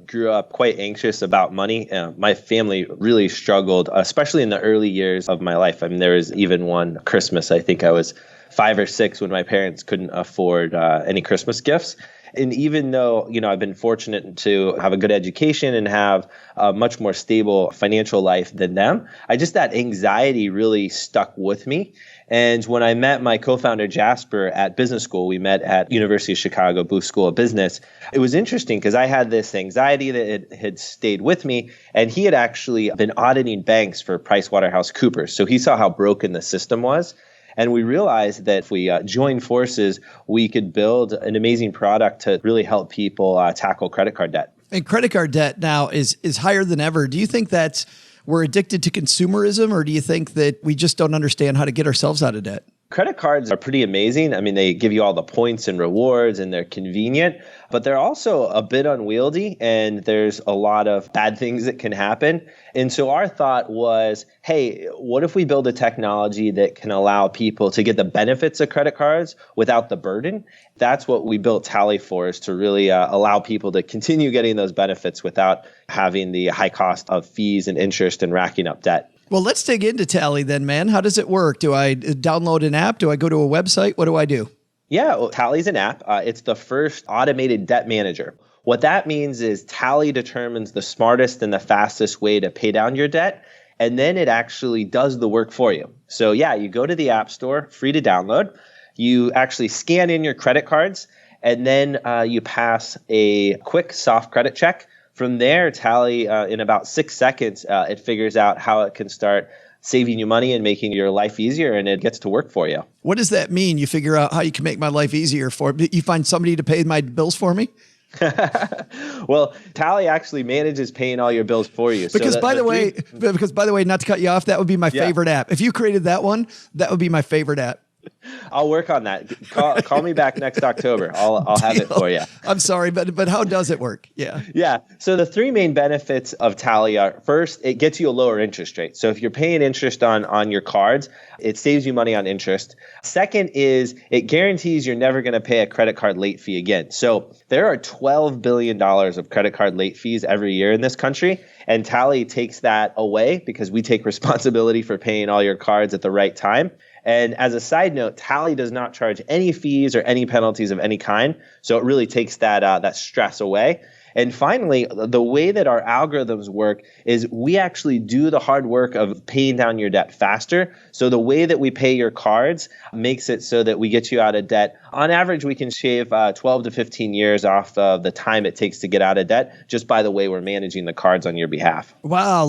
J: grew up quite anxious about money. My family really struggled, especially in the early years of my life. I mean, there was even one Christmas, I think I was 5 or 6, when my parents couldn't afford any Christmas gifts. And even though, I've been fortunate to have a good education and have a much more stable financial life than them, that anxiety really stuck with me. And when I met my co-founder Jasper at business school, we met at University of Chicago Booth School of Business. It was interesting because I had this anxiety that had stayed with me, and he had actually been auditing banks for PricewaterhouseCoopers. So he saw how broken the system was. And we realized that if we joined forces, we could build an amazing product to really help people tackle credit card debt.
E: And credit card debt now is higher than ever. Do you think that we're addicted to consumerism, or do you think that we just don't understand how to get ourselves out of debt?
J: Credit cards are pretty amazing. I mean, they give you all the points and rewards, and they're convenient, but they're also a bit unwieldy, and there's a lot of bad things that can happen. And so our thought was, hey, what if we build a technology that can allow people to get the benefits of credit cards without the burden? That's what we built Tally for, is to really allow people to continue getting those benefits without having the high cost of fees and interest and racking up debt.
E: Well, let's dig into Tally then, man. How does it work? Do I download an app? Do I go to a website? What do I do?
J: Yeah, well, Tally's an app. It's the first automated debt manager. What that means is Tally determines the smartest and the fastest way to pay down your debt, and then it actually does the work for you. So yeah, you go to the App Store, free to download. You actually scan in your credit cards, and then you pass a quick soft credit check. From there, Tally, in about 6 seconds, it figures out how it can start saving you money and making your life easier, and it gets to work for you.
E: What does that mean? You figure out how you can make my life easier for me? You find somebody to pay my bills for me?
J: Well, Tally actually manages paying all your bills for you.
E: Because by the way, not to cut you off, that would be my favorite app. If you created that one, that would be my favorite app.
J: I'll work on that. Call me back next October. I'll have it for you.
E: I'm sorry, but how does it work? Yeah.
J: Yeah. So the 3 main benefits of Tally are, first, it gets you a lower interest rate. So if you're paying interest on your cards, it saves you money on interest. Second is it guarantees you're never going to pay a credit card late fee again. So there are $12 billion of credit card late fees every year in this country. And Tally takes that away because we take responsibility for paying all your cards at the right time. And as a side note, Tally does not charge any fees or any penalties of any kind. So it really takes that stress away. And finally, the way that our algorithms work is we actually do the hard work of paying down your debt faster. So the way that we pay your cards makes it so that we get you out of debt. On average, we can shave 12 to 15 years off of the time it takes to get out of debt just by the way we're managing the cards on your behalf.
E: Wow,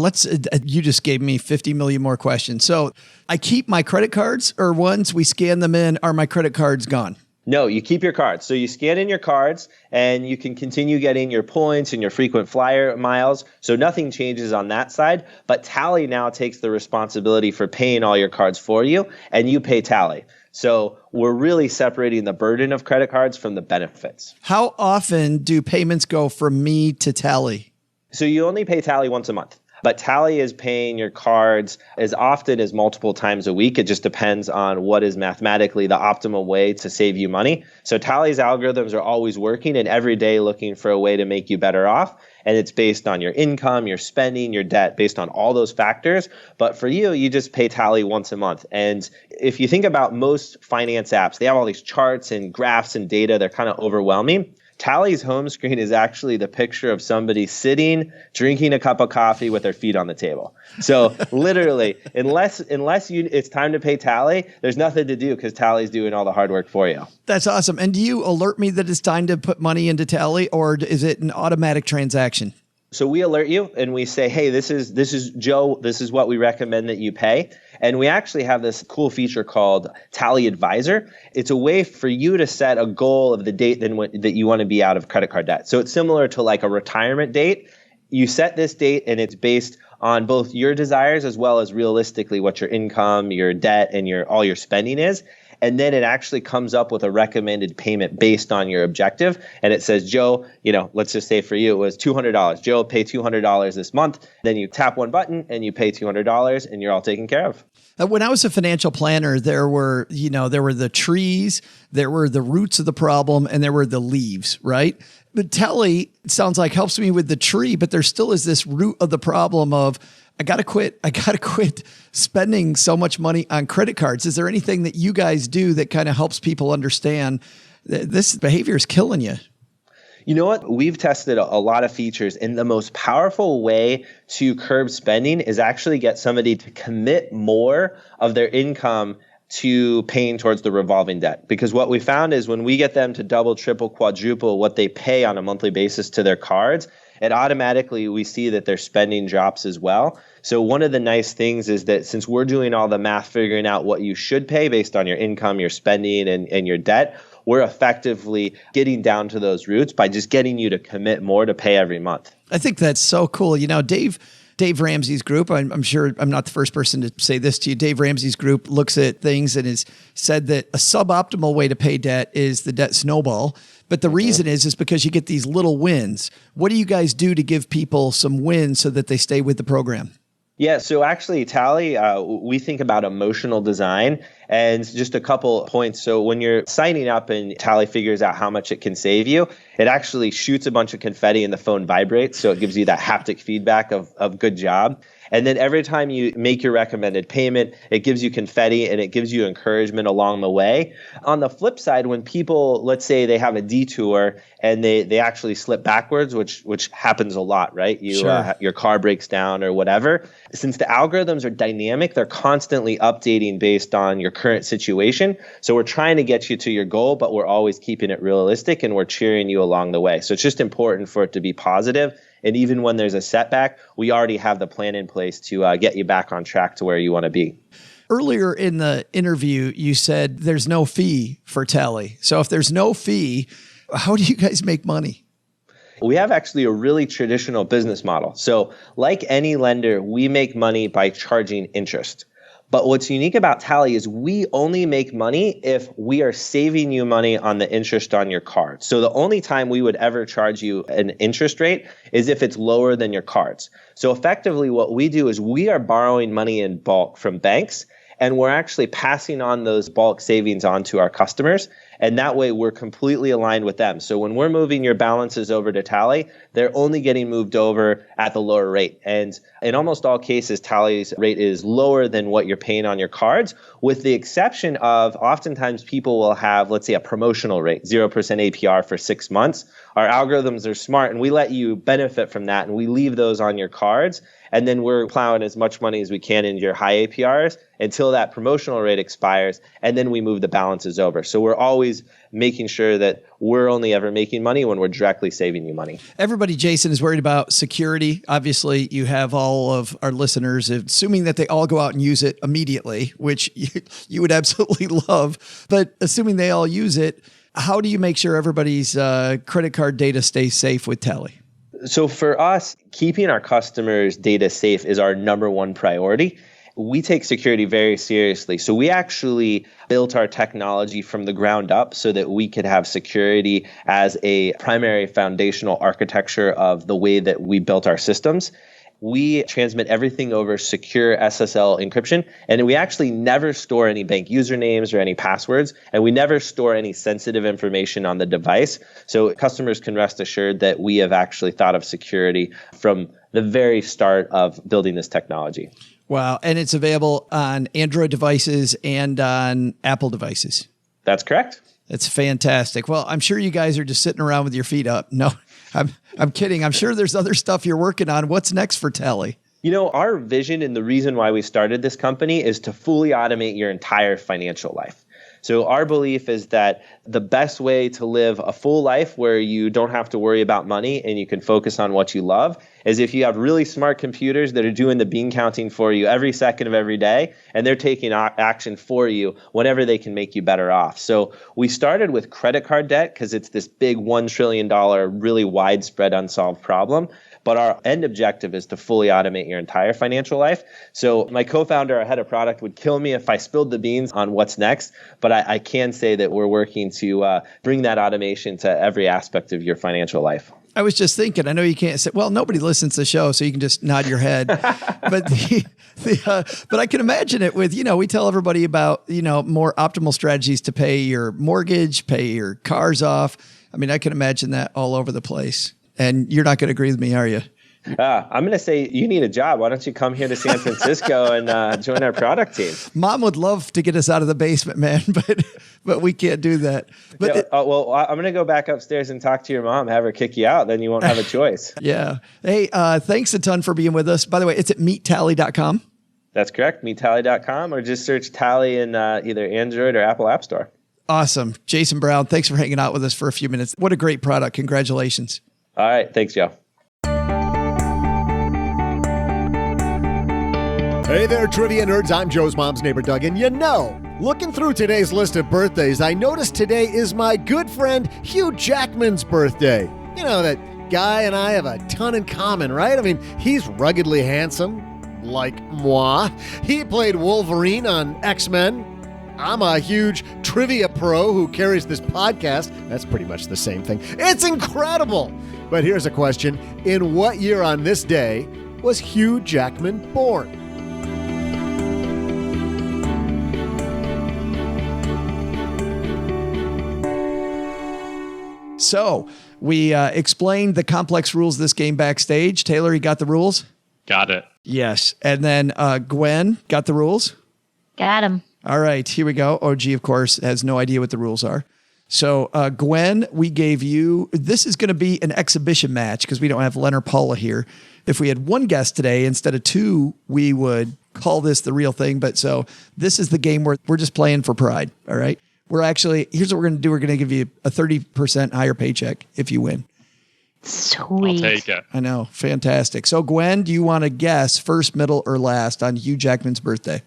E: you just gave me 50 million more questions. So I keep my credit cards, or once we scan them in, are my credit cards gone?
J: No, you keep your cards. So you scan in your cards and you can continue getting your points and your frequent flyer miles. So nothing changes on that side. But Tally now takes the responsibility for paying all your cards for you, and you pay Tally. So we're really separating the burden of credit cards from the benefits.
E: How often do payments go from me to Tally?
J: So you only pay Tally once a month. But Tally is paying your cards as often as multiple times a week. It just depends on what is mathematically the optimal way to save you money. So Tally's algorithms are always working and every day looking for a way to make you better off. And it's based on your income, your spending, your debt, based on all those factors. But for you, you just pay Tally once a month. And if you think about most finance apps, they have all these charts and graphs and data. They're kind of overwhelming. Tally's home screen is actually the picture of somebody sitting, drinking a cup of coffee with their feet on the table. So literally, unless it's time to pay Tally, there's nothing to do because Tally's doing all the hard work for you.
E: That's awesome. And do you alert me that it's time to put money into Tally, or is it an automatic transaction?
J: So we alert you and we say, hey, this is Joe. This is what we recommend that you pay. And we actually have this cool feature called Tally Advisor. It's a way for you to set a goal of the date that you want to be out of credit card debt. So it's similar to like a retirement date. You set this date and it's based on both your desires as well as realistically what your income, your debt, and all your spending is. And then it actually comes up with a recommended payment based on your objective. And it says, Joe, let's just say for you, it was $200. Joe, pay $200 this month. Then you tap one button and you pay $200 and you're all taken care of.
E: When I was a financial planner, there were the trees, there were the roots of the problem, and there were the leaves, right? But Tally, it sounds like, helps me with the tree, but there still is this root of the problem of, I got to quit spending so much money on credit cards. Is there anything that you guys do that kind of helps people understand that this behavior is killing you?
J: You know what? We've tested a lot of features, and the most powerful way to curb spending is actually get somebody to commit more of their income to paying towards the revolving debt. Because what we found is when we get them to double, triple, quadruple what they pay on a monthly basis to their cards, it automatically, we see that their spending drops as well. So one of the nice things is that since we're doing all the math, figuring out what you should pay based on your income, your spending, and your debt, we're effectively getting down to those roots by just getting you to commit more to pay every month.
E: I think that's so cool. Dave Ramsey's group, I'm sure I'm not the first person to say this to you. Dave Ramsey's group looks at things and has said that a suboptimal way to pay debt is the debt snowball. But the reason is because you get these little wins. What do you guys do to give people some wins so that they stay with the program?
J: Yeah, so actually, Tally, we think about emotional design, and just a couple points. So when you're signing up and Tally figures out how much it can save you, it actually shoots a bunch of confetti and the phone vibrates. So it gives you that haptic feedback of good job. And then every time you make your recommended payment, it gives you confetti and it gives you encouragement along the way. On the flip side, when people, let's say they have a detour and they actually slip backwards, which happens a lot, right? Your car breaks down or whatever. Since the algorithms are dynamic, they're constantly updating based on your current situation. So we're trying to get you to your goal, but we're always keeping it realistic and we're cheering you along the way. So it's just important for it to be positive. And even when there's a setback, we already have the plan in place to get you back on track to where you want to be.
E: Earlier in the interview, you said there's no fee for Tally. So if there's no fee, how do you guys make money?
J: We have actually a really traditional business model. So like any lender, we make money by charging interest. But what's unique about Tally is we only make money if we are saving you money on the interest on your card. So the only time we would ever charge you an interest rate is if it's lower than your cards. So effectively what we do is we are borrowing money in bulk from banks, and we're actually passing on those bulk savings on to our customers. And that way we're completely aligned with them. So when we're moving your balances over to Tally, they're only getting moved over at the lower rate. And in almost all cases, Tally's rate is lower than what you're paying on your cards, with the exception of oftentimes people will have, let's say, a promotional rate, 0% APR for 6 months. Our algorithms are smart and we let you benefit from that and we leave those on your cards. And then we're plowing as much money as we can into your high APRs until that promotional rate expires. And then we move the balances over. So we're always making sure that we're only ever making money when we're directly saving you money.
E: Everybody, Jason, is worried about security. Obviously, you have all of our listeners, assuming that they all go out and use it immediately, which you would absolutely love. But assuming they all use it, how do you make sure everybody's credit card data stays safe with Tally?
J: So for us, keeping our customers' data safe is our number one priority. We take security very seriously. So we actually built our technology from the ground up so that we could have security as a primary foundational architecture of the way that we built our systems. We transmit everything over secure SSL encryption, and we actually never store any bank usernames or any passwords, and we never store any sensitive information on the device. So customers can rest assured that we have actually thought of security from the very start of building this technology.
E: Wow. And it's available on Android devices and on Apple devices.
J: That's correct.
E: That's fantastic. Well, I'm sure you guys are just sitting around with your feet up. No, I'm kidding. I'm sure there's other stuff you're working on. What's next for Tally?
J: You know, our vision and the reason why we started this company is to fully automate your entire financial life. So our belief is that the best way to live a full life where you don't have to worry about money and you can focus on what you love is if you have really smart computers that are doing the bean counting for you every second of every day, and they're taking action for you whenever they can make you better off. So we started with credit card debt because it's this big $1 trillion, really widespread unsolved problem. But our end objective is to fully automate your entire financial life. So my co-founder, our head of product, would kill me if I spilled the beans on what's next. But I can say that we're working to bring that automation to every aspect of your financial life.
E: I was just thinking, I know you can't say, well, nobody listens to the show, so you can just nod your head. But but I can imagine it with, we tell everybody about, more optimal strategies to pay your mortgage, pay your cars off. I mean, I can imagine that all over the place. And you're not going to agree with me, are you?
J: I'm going to say you need a job. Why don't you come here to San Francisco and join our product team?
E: Mom would love to get us out of the basement, man, but we can't do that. But
J: well, I'm going to go back upstairs and talk to your mom, have her kick you out. Then you won't have a choice.
E: Yeah. Hey, thanks a ton for being with us. By the way, it's at meettally.com.
J: That's correct. Meettally.com, or just search Tally in either Android or Apple App Store.
E: Awesome. Jason Brown, thanks for hanging out with us for a few minutes. What a great product. Congratulations.
J: All right. Thanks, Joe.
D: Hey there, trivia nerds. I'm Joe's mom's neighbor, Doug. And looking through today's list of birthdays, I noticed today is my good friend Hugh Jackman's birthday. That guy and I have a ton in common, right? I mean, he's ruggedly handsome, like moi. He played Wolverine on X-Men. I'm a huge trivia pro who carries this podcast. That's pretty much the same thing. It's incredible. But here's a question. In what year on this day was Hugh Jackman born?
E: So we explained the complex rules of this game backstage. Taylor, you got the rules?
H: Got it.
E: Yes. And then Gwen got the rules?
F: Got him.
E: All right, here we go. OG, of course, has no idea what the rules are. So, Gwen, we gave you, this is going to be an exhibition match because we don't have Leonard Paula here. If we had one guest today instead of two, we would call this the real thing. But so this is the game where we're just playing for pride. All right. Here's what we're going to do. We're going to give you a 30% higher paycheck if you win.
F: Sweet.
H: I'll take it.
E: I know. Fantastic. So, Gwen, do you want to guess first, middle, or last on Hugh Jackman's birthday?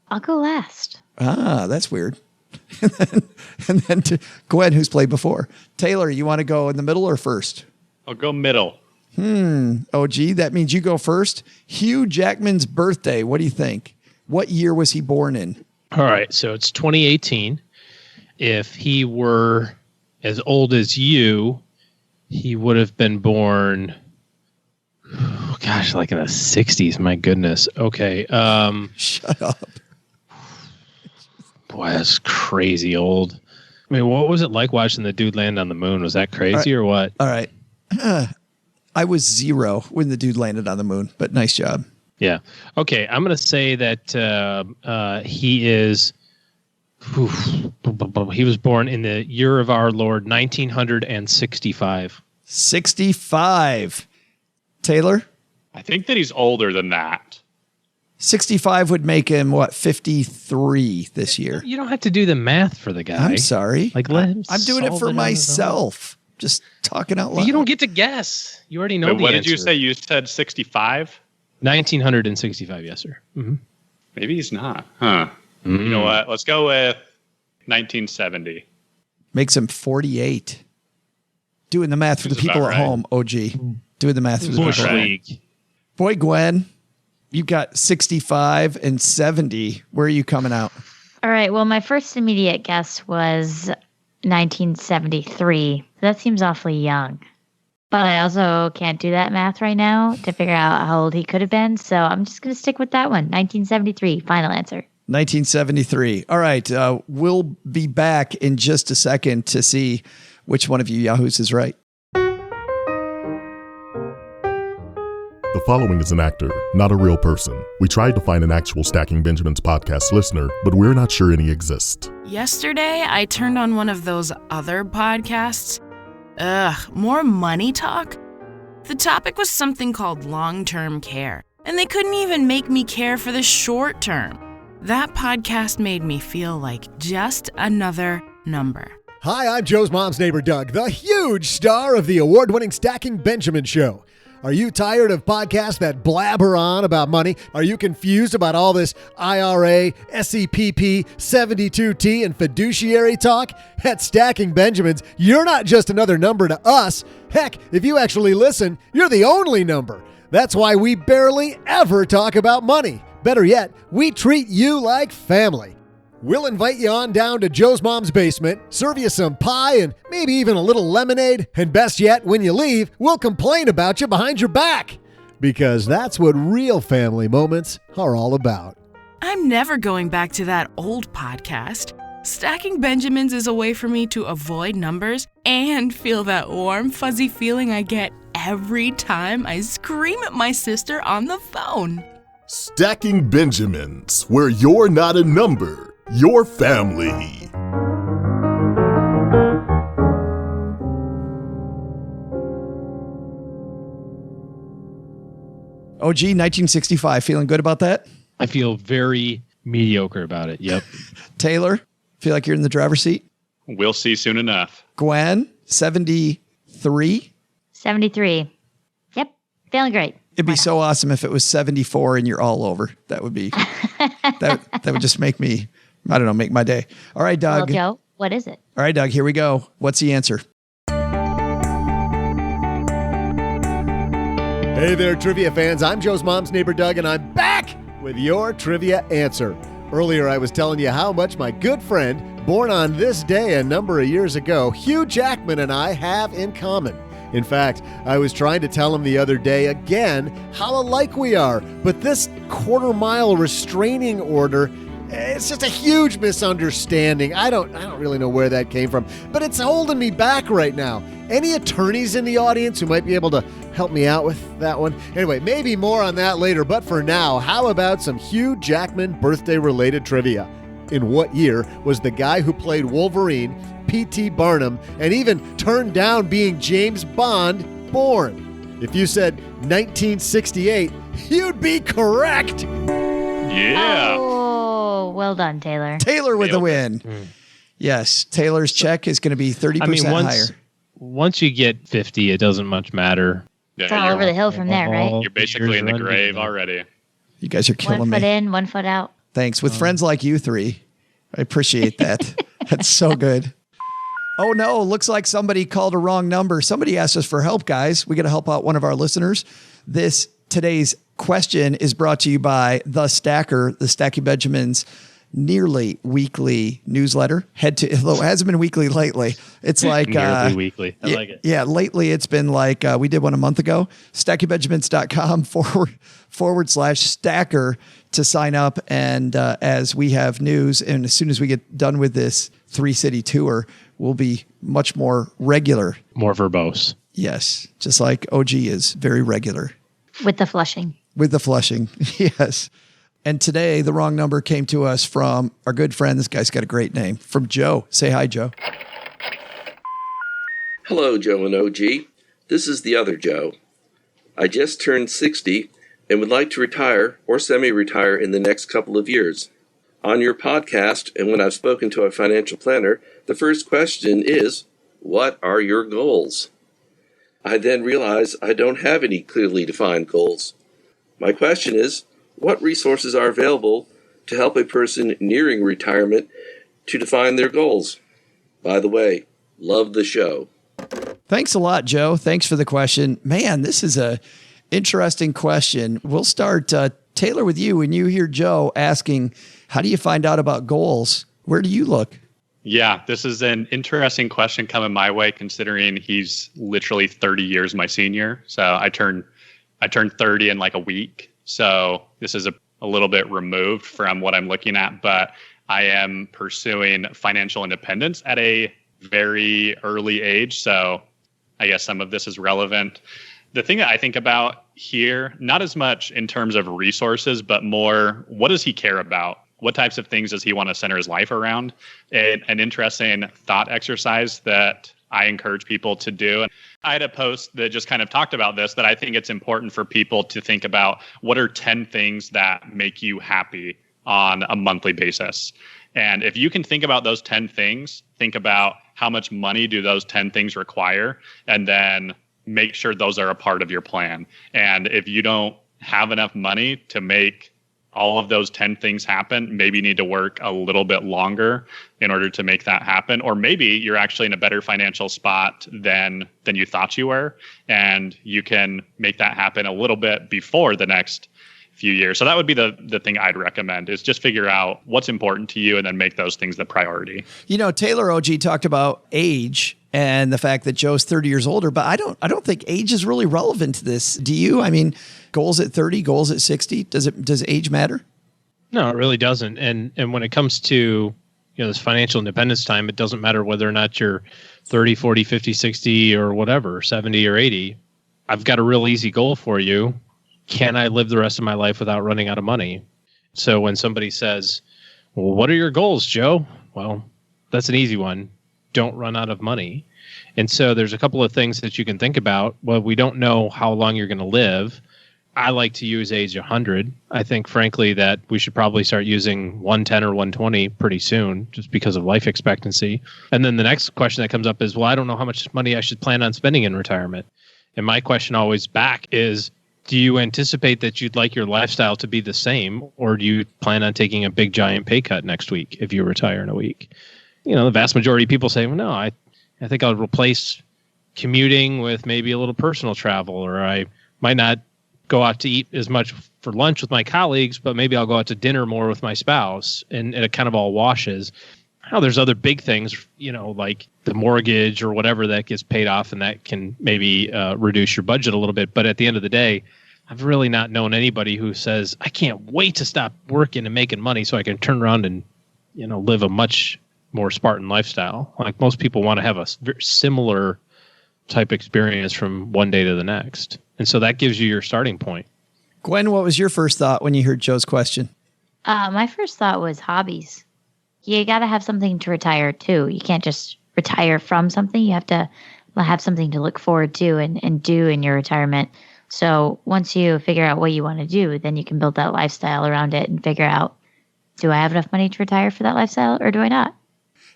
F: I'll go last.
E: Ah, that's weird. and then to Gwen, who's played before. Taylor, you want to go in the middle or first?
H: I'll go middle.
E: OG, that means you go first. Hugh Jackman's birthday, what do you think? What year was he born in?
G: All right, so it's 2018. If he were as old as you, he would have been born, like in the 60s. My goodness. Okay.
E: Shut up.
G: Boy, that's crazy old. I mean, what was it like watching the dude land on the moon? Was that crazy or what?
E: All right. I was 0 when the dude landed on the moon, but nice job.
G: Yeah. Okay, I'm going to say that he is... he was born in the year of our Lord, 1965.
E: 65. Taylor?
H: I think that he's older than that.
E: 65 would make him, 53 this year.
G: You don't have to do the math for the guy.
E: I'm sorry.
G: Let him
E: I'm doing it for myself. Just talking out loud.
G: You don't get to guess. You already know the answer.
H: What did you say? You said 65?
G: 1965, yes, sir. Mm-hmm.
H: Maybe he's not. Huh. You know what? Let's go with 1970.
E: Makes him 48. Doing the math for the people at home, OG. Doing the math for the
G: Bush
E: people.
G: League.
E: Boy, Gwen, you got 65 and 70. Where are you coming out?
F: All right. Well, my first immediate guess was 1973. That seems awfully young. But I also can't do that math right now to figure out how old he could have been. So I'm just going to stick with that one. 1973. Final answer.
E: 1973. All right. We'll be back in just a second to see which one of you yahoos is right.
K: The following is an actor, not a real person. We tried to find an actual Stacking Benjamins podcast listener, but we're not sure any exist.
L: Yesterday, I turned on one of those other podcasts. More money talk? The topic was something called long-term care, and they couldn't even make me care for the short term. That podcast made me feel like just another number.
D: Hi, I'm Joe's mom's neighbor, Doug, the huge star of the award-winning Stacking Benjamin Show. Are you tired of podcasts that blabber on about money? Are you confused about all this IRA, SEPP, 72T, and fiduciary talk? At Stacking Benjamins, you're not just another number to us. Heck, if you actually listen, you're the only number. That's why we barely ever talk about money. Better yet, we treat you like family. We'll invite you on down to Joe's mom's basement, serve you some pie and maybe even a little lemonade, and best yet, when you leave, we'll complain about you behind your back. Because that's what real family moments are all about.
L: I'm never going back to that old podcast. Stacking Benjamins is a way for me to avoid numbers and feel that warm, fuzzy feeling I get every time I scream at my sister on the phone.
K: Stacking Benjamins, where you're not a number. Your family.
E: OG 1965. Feeling good about that?
G: I feel very mediocre about it. Yep.
E: Taylor, feel like you're in the driver's seat?
H: We'll see soon enough.
E: Gwen, 73.
F: 73. Yep. Feeling great.
E: It'd be so awesome if it was 74 and you're all over. That would be, that would just make me, I don't know, make my day. All right, Doug.
F: Well, Joe, what is it?
E: All right, Doug, here we go. What's the answer?
D: Hey there, trivia fans. I'm Joe's mom's neighbor, Doug, and I'm back with your trivia answer. Earlier, I was telling you how much my good friend, born on this day a number of years ago, Hugh Jackman, and I have in common. In fact, I was trying to tell him the other day again how alike we are, but this quarter-mile restraining order, it's just a huge misunderstanding. I don't really know where that came from, but it's holding me back right now. Any attorneys in the audience who might be able to help me out with that one? Anyway, maybe more on that later, but for now, how about some Hugh Jackman birthday-related trivia? In what year was the guy who played Wolverine, P.T. Barnum, and even turned down being James Bond, born? If you said 1968, you'd be correct.
H: Yeah.
F: Oh, well done, Taylor.
E: Taylor with the win. Yes, Taylor's check is going to be 30% higher.
G: Once you get 50, it doesn't much matter.
F: It's all over the hill from there, right?
H: You're basically in the grave already.
E: You guys are killing me.
F: 1 foot in, 1 foot out.
E: Thanks. With friends like you three, I appreciate that. That's so good. Oh, no. Looks like somebody called a wrong number. Somebody asked us for help, guys. We got to help out one of our listeners. Today's question is brought to you by The Stacker, the Stacking Benjamins nearly weekly newsletter. Although it hasn't been weekly lately. It's like
G: nearly weekly. I like it.
E: Yeah, lately it's been like we did one a month ago. stackingbenjamins.com/stacker to sign up. And as we have news, and as soon as we get done with this 3-city tour, we'll be much more regular.
G: More verbose.
E: Yes, just like OG is very regular.
F: With the flushing.
E: Yes. And today, the wrong number came to us from our good friend. This guy's got a great name. From Joe. Say hi, Joe.
M: Hello, Joe and OG. This is the other Joe. I just turned 60 and would like to retire or semi-retire in the next couple of years. On your podcast, and when I've spoken to a financial planner, the first question is, what are your goals? I then realize I don't have any clearly defined goals. My question is, what resources are available to help a person nearing retirement to define their goals? By the way, love the show.
E: Thanks a lot, Joe. Thanks for the question. Man, this is a interesting question. We'll start, Taylor, with you. When you hear Joe asking, how do you find out about goals? Where do you look?
H: Yeah, this is an interesting question coming my way, considering he's literally 30 years my senior. So I turned 30 in like a week. So this is a little bit removed from what I'm looking at, but I am pursuing financial independence at a very early age. So I guess some of this is relevant. The thing that I think about here, not as much in terms of resources, but more, what does he care about? What types of things does he want to center his life around? An interesting thought exercise that I encourage people to do. I had a post that just kind of talked about this, that I think it's important for people to think about what are 10 things that make you happy on a monthly basis. And if you can think about those 10 things, think about how much money do those 10 things require, and then make sure those are a part of your plan. And if you don't have enough money to make all of those 10 things happen, maybe you need to work a little bit longer in order to make that happen. Or maybe you're actually in a better financial spot than you thought you were, and you can make that happen a little bit before the next few years. So that would be the thing I'd recommend, is just figure out what's important to you and then make those things the priority.
E: You know, Taylor OG talked about age and the fact that Joe's 30 years older, but I don't think age is really relevant to this. Do you? I mean, goals at 30, goals at 60, does age matter?
G: No, it really doesn't. And when it comes to, this financial independence time, it doesn't matter whether or not you're 30, 40, 50, 60 or whatever, 70 or 80. I've got a real easy goal for you. Can I live the rest of my life without running out of money? So when somebody says, well, what are your goals, Joe? Well, that's an easy one. Don't run out of money. And so there's a couple of things that you can think about. Well, we don't know how long you're going to live. I like to use age 100. I think, frankly, that we should probably start using 110 or 120 pretty soon, just because of life expectancy. And then the next question that comes up is, well, I don't know how much money I should plan on spending in retirement. And my question always back is, do you anticipate that you'd like your lifestyle to be the same, or do you plan on taking a big giant pay cut next week if you retire in a week? The vast majority of people say, well, no, I think I'll replace commuting with maybe a little personal travel, or I might not go out to eat as much for lunch with my colleagues, but maybe I'll go out to dinner more with my spouse, and it kind of all washes. Now, there's other big things, like the mortgage or whatever that gets paid off, and that can maybe reduce your budget a little bit. But at the end of the day, I've really not known anybody who says, I can't wait to stop working and making money so I can turn around and, live a much more Spartan lifestyle. Like, most people want to have a very similar type experience from one day to the next. And so that gives you your starting point.
E: Gwen, what was your first thought when you heard Joe's question?
F: My first thought was hobbies. You got to have something to retire to. You can't just retire from something. You have to have something to look forward to and do in your retirement. So once you figure out what you want to do, then you can build that lifestyle around it and figure out, do I have enough money to retire for that lifestyle or do I not?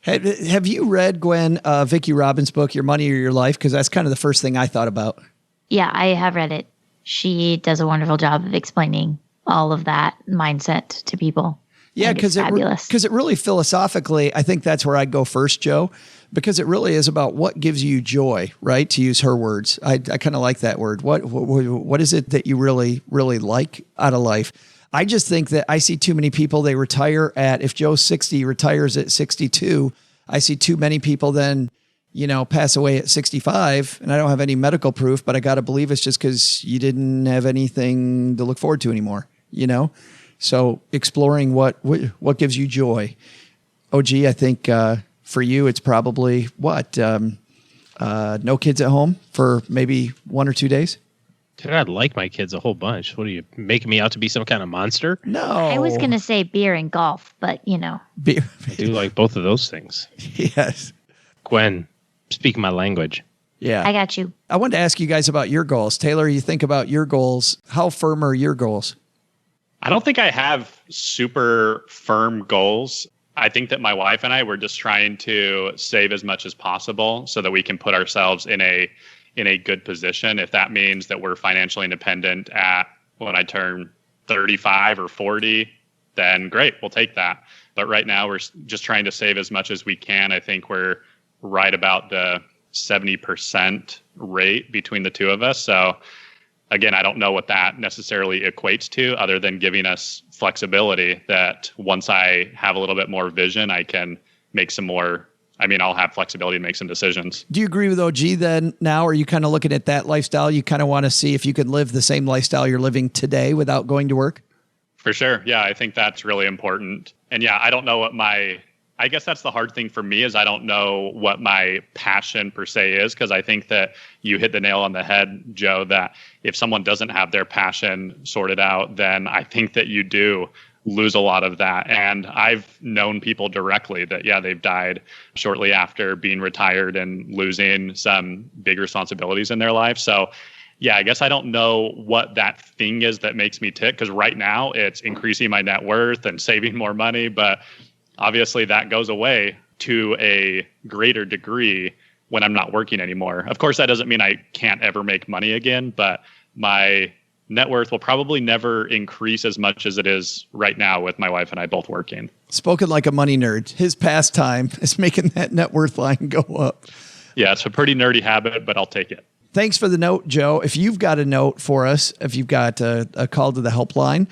E: Have you read, Gwen, Vicki Robbins' book, Your Money or Your Life? Because that's kind of the first thing I thought about.
F: Yeah, I have read it. She does a wonderful job of explaining all of that mindset to people.
E: Yeah, because it really philosophically, I think that's where I'd go first, Joe, because it really is about what gives you joy, right? To use her words. I kind of like that word. What is it that you really, really like out of life? I just think that I see too many people, they retire if Joe's 60, retires at 62. I see too many people then, pass away at 65, and I don't have any medical proof, but I got to believe it's just because you didn't have anything to look forward to anymore, So exploring what gives you joy. OG, I think for you, it's probably no kids at home for maybe 1 or 2 days?
G: Dude, I'd like my kids a whole bunch. What are you making me out to be some kind of monster?
E: No.
F: I was going to say beer and golf, but
E: Beer.
G: I do like both of those things.
E: Yes.
G: Gwen, speak my language.
E: Yeah.
F: I got you.
E: I wanted to ask you guys about your goals. Taylor, you think about your goals. How firm are your goals?
H: I don't think I have super firm goals. I think that my wife and I were just trying to save as much as possible so that we can put ourselves in a good position. If that means that we're financially independent when I turn 35 or 40, then great, we'll take that. But right now we're just trying to save as much as we can. I think we're right about the 70% rate between the two of us. So again, I don't know what that necessarily equates to, other than giving us flexibility that once I have a little bit more vision, I can make some more. I'll have flexibility to make some decisions.
E: Do you agree with OG then now? Or are you kind of looking at that lifestyle? You kind of want to see if you can live the same lifestyle you're living today without going to work?
H: For sure. Yeah, I think that's really important. And yeah, I don't know what I guess that's the hard thing for me, is I don't know what my passion per se is, because I think that you hit the nail on the head, Joe, that if someone doesn't have their passion sorted out, then I think that you do lose a lot of that. And I've known people directly that, they've died shortly after being retired and losing some big responsibilities in their life. So yeah, I guess I don't know what that thing is that makes me tick, because right now it's increasing my net worth and saving more money. But obviously that goes away to a greater degree when I'm not working anymore. Of course, that doesn't mean I can't ever make money again, but my net worth will probably never increase as much as it is right now with my wife and I both working.
E: Spoken like a money nerd. His pastime is making that net worth line go up.
H: Yeah, it's a pretty nerdy habit, but I'll take it.
E: Thanks for the note, Joe. If you've got a note for us, if you've got a call to the helpline,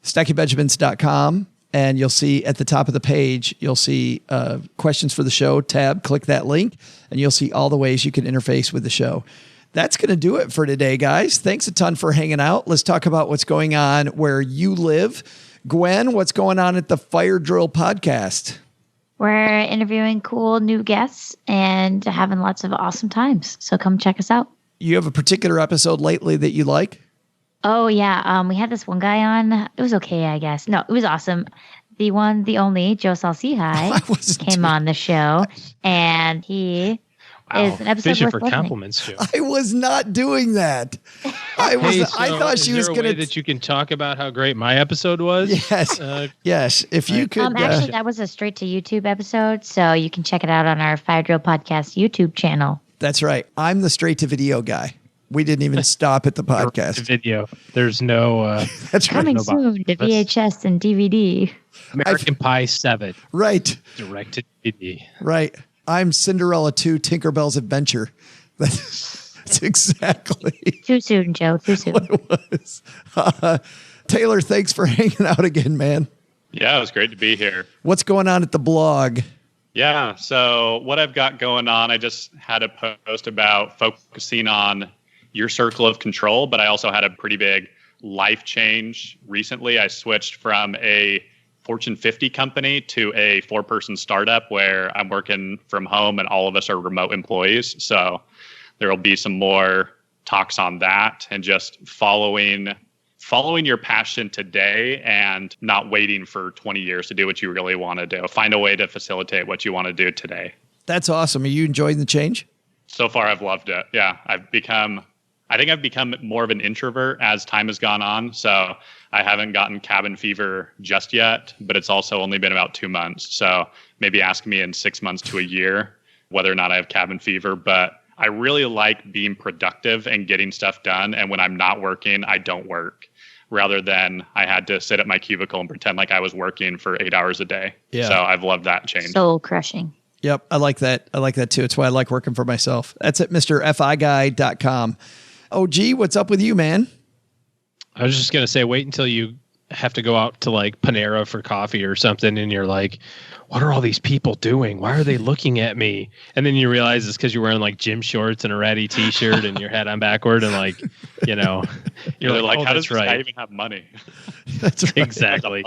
E: stackingbenjamins.com, and you'll see at the top of the page, you'll see questions for the show tab. Click that link, and you'll see all the ways you can interface with the show. That's going to do it for today, guys. Thanks a ton for hanging out. Let's talk about what's going on where you live. Gwen, what's going on at the Fire Drill podcast?
F: We're interviewing cool new guests and having lots of awesome times. So come check us out.
E: You have a particular episode lately that you like?
F: Oh, yeah. We had this one guy on. It was okay, I guess. No, it was awesome. The one, the only, Joe Salsihai came on the show, and he is an episode
G: fishing
F: worth
G: for
F: listening.
G: compliments, Joe.
E: I was not doing that. I thought she was going to.
G: That you can talk about how great my episode was.
E: Yes, yes. If you could,
F: actually, that was a straight to YouTube episode, so you can check it out on our Fire Drill Podcast YouTube channel.
E: That's right. I'm the straight to video guy. We didn't even stop at the podcast.
G: Video. There's no.
E: That's
F: coming soon to VHS and DVD.
G: American Pie 7.
E: Right.
G: Direct to DVD.
E: Right. I'm Cinderella 2, Tinkerbell's Adventure. That's exactly.
F: Too soon, Joe. Too soon.
E: What it was. Taylor, thanks for hanging out again, man.
H: Yeah, it was great to be here.
E: What's going on at the blog?
H: Yeah, so what I've got going on, I just had a post about focusing on your circle of control, but I also had a pretty big life change recently. I switched from a Fortune 50 company to a 4-person startup where I'm working from home and all of us are remote employees. So there will be some more talks on that and just following your passion today and not waiting for 20 years to do what you really want to do. Find a way to facilitate what you want to do today.
E: That's awesome. Are you enjoying the change?
H: So far, I've loved it. Yeah, I think I've become more of an introvert as time has gone on. So I haven't gotten cabin fever just yet, but it's also only been about 2 months. So maybe ask me in 6 months to a year whether or not I have cabin fever. But I really like being productive and getting stuff done. And when I'm not working, I don't work, rather than I had to sit at my cubicle and pretend like I was working for 8 hours a day.
E: Yeah.
H: So I've loved that change.
F: Soul crushing.
E: Yep. I like that. I like that too. It's why I like working for myself. That's at MrFIGuy.com. OG, what's up with you, man?
G: I was just going to say, wait until you have to go out to like Panera for coffee or something. And you're like, what are all these people doing? Why are they looking at me? And then you realize it's because you're wearing like gym shorts and a ratty t-shirt and your head on backward. And like, you know,
H: you're like,
G: oh,
H: how does
G: that's
H: this guy
G: right.
H: even have money?
E: That's right.
G: Exactly.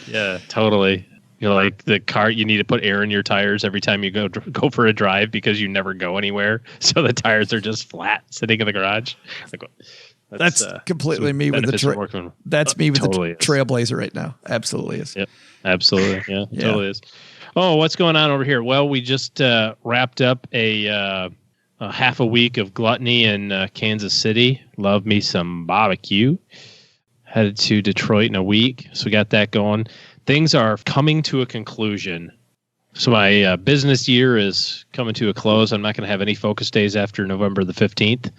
G: Yeah, totally. You're like the car, you need to put air in your tires every time you go for a drive because you never go anywhere. So the tires are just flat sitting in the garage. Like,
E: that's completely me with the that's me with
G: totally
E: the Trailblazer right now. Absolutely is.
G: Yep. Absolutely. Yeah, totally is. Oh, what's going on over here? Well, we just wrapped up a half a week of gluttony in Kansas City. Love me some barbecue. Headed to Detroit in a week. So we got that going. Things are coming to a conclusion. So my business year is coming to a close. I'm not going to have any focus days after November the 15th.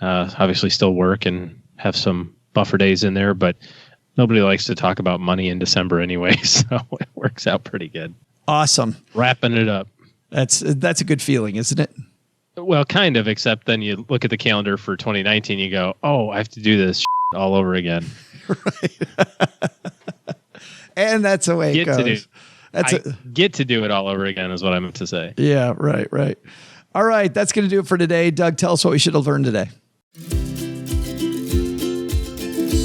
G: Obviously still work and have some buffer days in there, but nobody likes to talk about money in December anyway. So it works out pretty good.
E: Awesome.
G: Wrapping it up.
E: That's a good feeling, isn't it?
G: Well, kind of, except then you look at the calendar for 2019, you go, oh, I have to do this all over again.
E: Right. And that's the way it goes.
G: Get to do it all over again is what I meant to say.
E: Yeah, right. All right, that's going to do it for today. Doug, tell us what we should have learned today.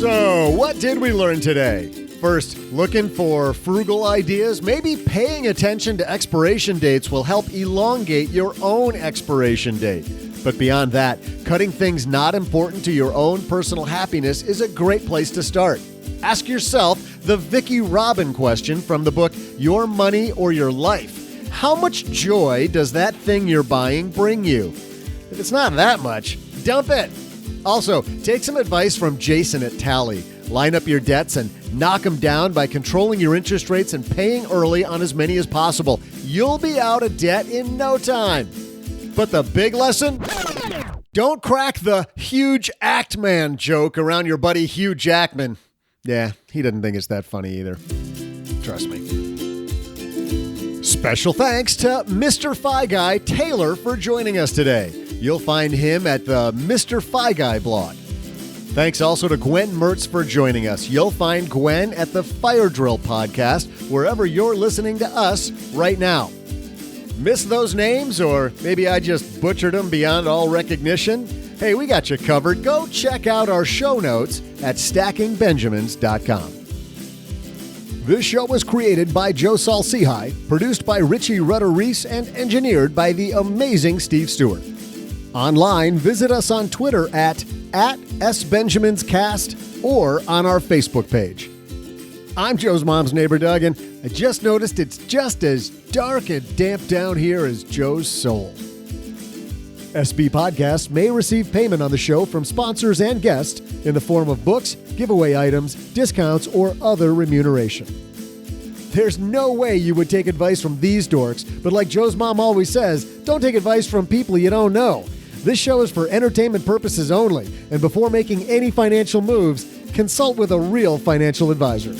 D: So, what did we learn today? First, looking for frugal ideas? Maybe paying attention to expiration dates will help elongate your own expiration date. But beyond that, cutting things not important to your own personal happiness is a great place to start. Ask yourself the Vicki Robin question from the book Your Money or Your Life. How much joy does that thing you're buying bring you? If it's not that much, dump it. Also, take some advice from Jason at Tally. Line up your debts and knock them down by controlling your interest rates and paying early on as many as possible. You'll be out of debt in no time. But the big lesson? Don't crack the huge act man joke around your buddy Hugh Jackman. Yeah, he doesn't think it's that funny either. Trust me. Special thanks to Mr. Fi Guy Taylor for joining us today. You'll find him at the Mr. Fi Guy blog. Thanks also to Gwen Mertz for joining us. You'll find Gwen at the Fire Drill podcast, wherever you're listening to us right now. Miss those names, or maybe I just butchered them beyond all recognition? Hey, we got you covered. Go check out our show notes at stackingbenjamins.com. This show was created by Joe Salsihai, produced by Richie Rutter-Reese, and engineered by the amazing Steve Stewart. Online, visit us on Twitter at SBenjaminsCast or on our Facebook page. I'm Joe's mom's neighbor, Doug, and I just noticed it's just as dark and damp down here as Joe's soul. SB Podcasts may receive payment on the show from sponsors and guests in the form of books, giveaway items, discounts, or other remuneration. There's no way you would take advice from these dorks, but like Joe's mom always says, don't take advice from people you don't know. This show is for entertainment purposes only, and before making any financial moves, consult with a real financial advisor.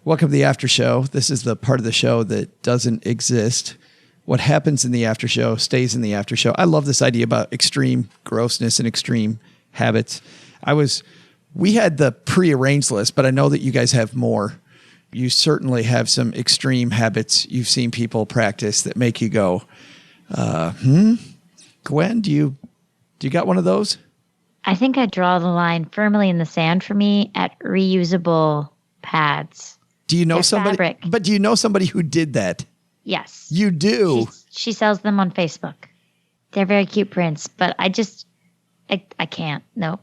E: Welcome to the after show. This is the part of the show that doesn't exist. What happens in the after show stays in the after show. I love this idea about extreme grossness and extreme habits. We had the prearranged list, but I know that you guys have more. You certainly have some extreme habits you've seen people practice that make you go, Gwen, do you got one of those?
F: I think I draw the line firmly in the sand for me at reusable pads.
E: Do you know
F: They're
E: somebody?
F: fabric.
E: But do you know somebody who did that?
F: Yes.
E: You do?
F: She sells them on Facebook. They're very cute prints, but I can't. No,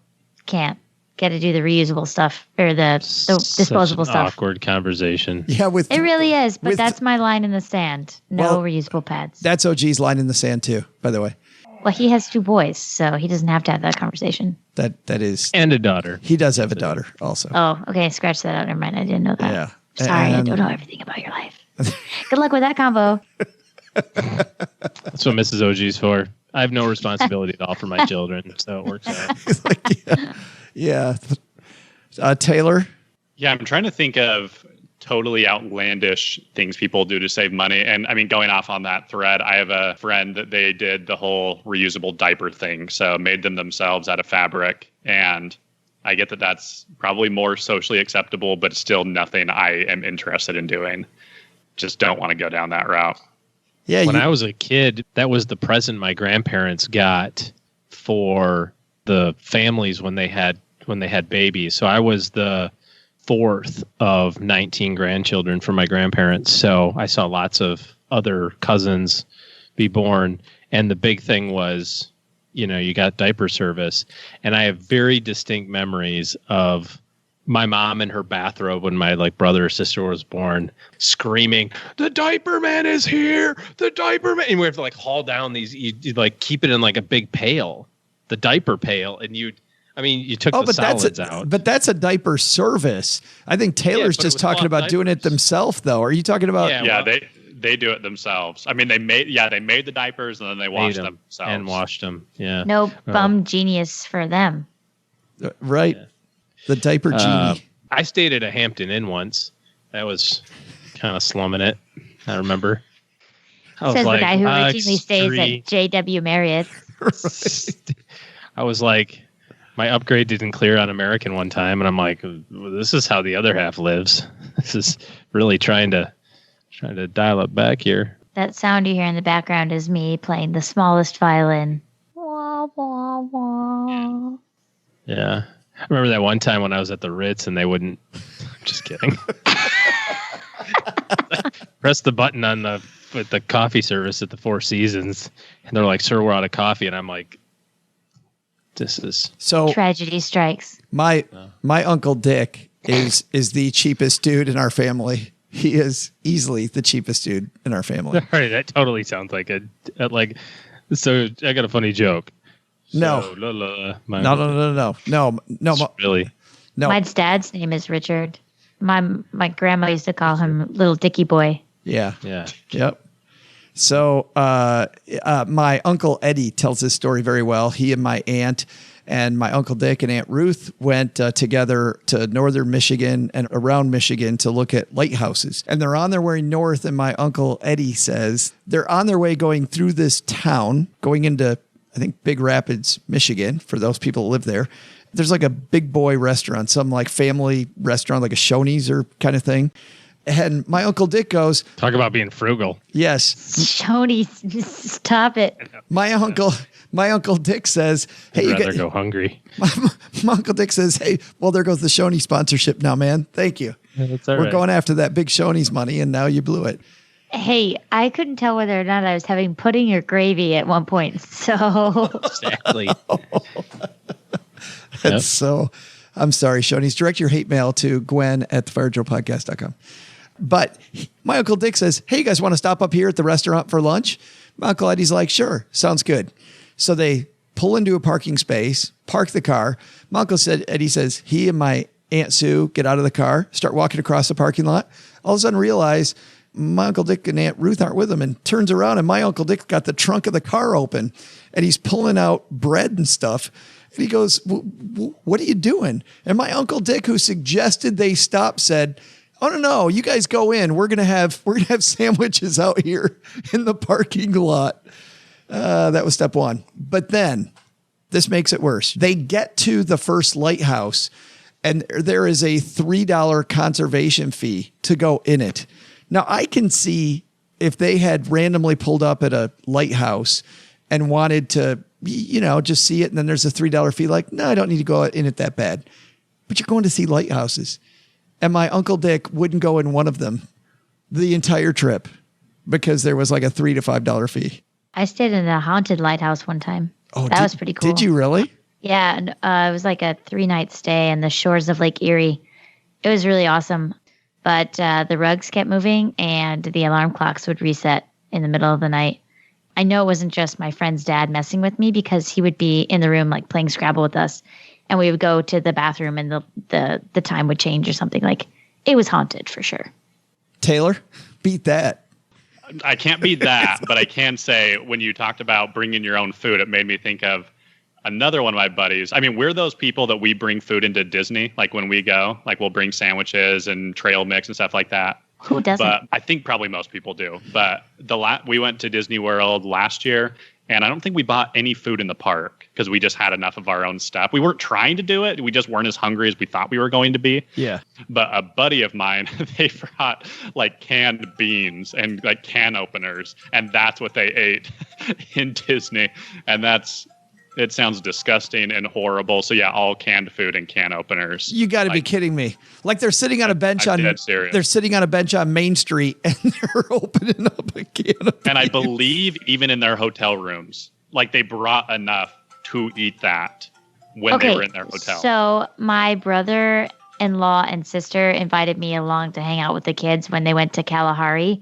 F: can't. Got to do the reusable stuff or the disposable
G: Such an
F: stuff.
G: Awkward conversation.
E: Yeah,
F: It really is, but that's my line in the sand. No
E: Well,
F: reusable pads.
E: That's OG's line in the sand too, by the way.
F: Well, he has 2 boys, so he doesn't have to have that conversation.
E: That is.
G: And a daughter.
E: He does have a daughter also.
F: Oh, okay. Scratch that out. Never mind. I didn't know that.
E: Yeah.
F: Sorry, I don't know everything about your life. Good luck with that combo.
G: That's what Mrs. OG's for. I have no responsibility at all for my children, so it works out.
E: Yeah. Taylor?
H: Yeah, I'm trying to think of totally outlandish things people do to save money. And I mean, going off on that thread, I have a friend that they did the whole reusable diaper thing. So made them themselves out of fabric. And I get that that's probably more socially acceptable, but still nothing I am interested in doing. Just don't want to go down that route.
E: Yeah.
G: When I was a kid, that was the present my grandparents got for the families when they had babies. So I was the 4th of 19 grandchildren from my grandparents. So I saw lots of other cousins be born. And the big thing was, you got diaper service. And I have very distinct memories of my mom in her bathrobe when my brother or sister was born, screaming, "The diaper man is here! The diaper man!" And we have to haul down these, you keep it in a big pail, the diaper pail. And you took the solids out.
E: But that's a diaper service. I think Taylor's just talking about doing it themselves, though. Are you talking about?
H: Yeah, they do it themselves. I mean, they made the diapers and then they washed them themselves.
G: And washed them. Yeah.
F: No bum genius for them.
E: Right. Yeah. The diaper genie.
G: I stayed at a Hampton Inn once. That was kind of slumming it. I remember.
F: Says the guy who routinely stays at JW Marriott.
G: I was like, my upgrade didn't clear on American one time, and I'm like, well, this is how the other half lives. This is really trying to dial it back here.
F: That sound you hear in the background is me playing the smallest violin. Wah, wah, wah.
G: Yeah. I remember that one time when I was at the Ritz and they wouldn't. I'm just kidding. Press the button on the coffee service at the Four Seasons, and they're like, "Sir, we're out of coffee," and I'm like, "This is
E: so."
F: Tragedy strikes.
E: My Uncle Dick is the cheapest dude in our family. He is easily the cheapest dude in our family.
G: All right, that totally sounds like So I got a funny joke.
E: No.
G: No.
E: Really? No.
F: My dad's name is Richard. My grandma used to call him Little Dicky Boy.
E: Yeah.
G: Yeah.
E: Yep. So my Uncle Eddie tells this story very well. He and my aunt and my Uncle Dick and Aunt Ruth went together to northern Michigan and around Michigan to look at lighthouses. And they're on their way north, and my Uncle Eddie says they're on their way going through this town, going into, I think, Big Rapids, Michigan, for those people that live there. There's like a big boy restaurant, some like family restaurant, like a Shoney's or kind of thing. And my Uncle Dick goes,
G: talk about being frugal.
E: Yes.
F: Shoney's, stop it.
E: My Uncle Dick says, hey,
G: I'd rather go hungry.
E: My Uncle Dick says, hey, well, there goes the Shoney sponsorship now, man. Thank you.
G: Yeah, that's all
E: We're
G: right.
E: going after that big Shoney's money, and now you blew it.
F: Hey, I couldn't tell whether or not I was having pudding or gravy at one point. So
G: exactly.
E: That's so. I'm sorry, Shoney's. Direct your hate mail to Gwen at thefiredrillpodcast.com. But my Uncle Dick says, hey, you guys want to stop up here at the restaurant for lunch? My Uncle Eddie's like, sure, sounds good. So they pull into a parking space, park the car. My Uncle Eddie says, he and my Aunt Sue get out of the car, start walking across the parking lot. All of a sudden realize my Uncle Dick and Aunt Ruth aren't with him, and turns around, and my Uncle Dick got the trunk of the car open, and he's pulling out bread and stuff. And he goes, what are you doing? And my Uncle Dick, who suggested they stop, said, oh, no, you guys go in. We're gonna have sandwiches out here in the parking lot. That was step one. But then this makes it worse. They get to the first lighthouse, and there is a $3 conservation fee to go in it. Now, I can see if they had randomly pulled up at a lighthouse and wanted to, just see it, and then there's a $3 fee, like, no, I don't need to go in it that bad. But you're going to see lighthouses. And my Uncle Dick wouldn't go in one of them the entire trip because there was like a $3 to $5 fee.
F: I stayed in a haunted lighthouse one time. Oh, that was pretty cool.
E: Did you really?
F: Yeah. It was like a 3-night stay in the shores of Lake Erie. It was really awesome. But the rugs kept moving and the alarm clocks would reset in the middle of the night. I know it wasn't just my friend's dad messing with me, because he would be in the room like playing Scrabble with us, and we would go to the bathroom and the time would change or something. Like, it was haunted for sure.
E: Taylor, beat that.
H: I can't beat that, but I can say when you talked about bringing your own food, it made me think of another one of my buddies. I mean, we're those people that we bring food into Disney. Like when we go, like we'll bring sandwiches and trail mix and stuff like that.
F: Who doesn't?
H: But I think probably most people do. But we went to Disney World last year, and I don't think we bought any food in the park because we just had enough of our own stuff. We weren't trying to do it. We just weren't as hungry as we thought we were going to be.
E: Yeah.
H: But a buddy of mine, they brought like canned beans and like can openers, and that's what they ate in Disney. And it sounds disgusting and horrible. So yeah, all canned food and can openers.
E: You got to be kidding me! Like they're sitting on a bench they're sitting on a bench on Main Street, and they're opening up a can of
H: And I believe even in their hotel rooms, like they brought enough to eat that when they were in their hotel.
F: So my brother-in-law and sister invited me along to hang out with the kids when they went to Kalahari,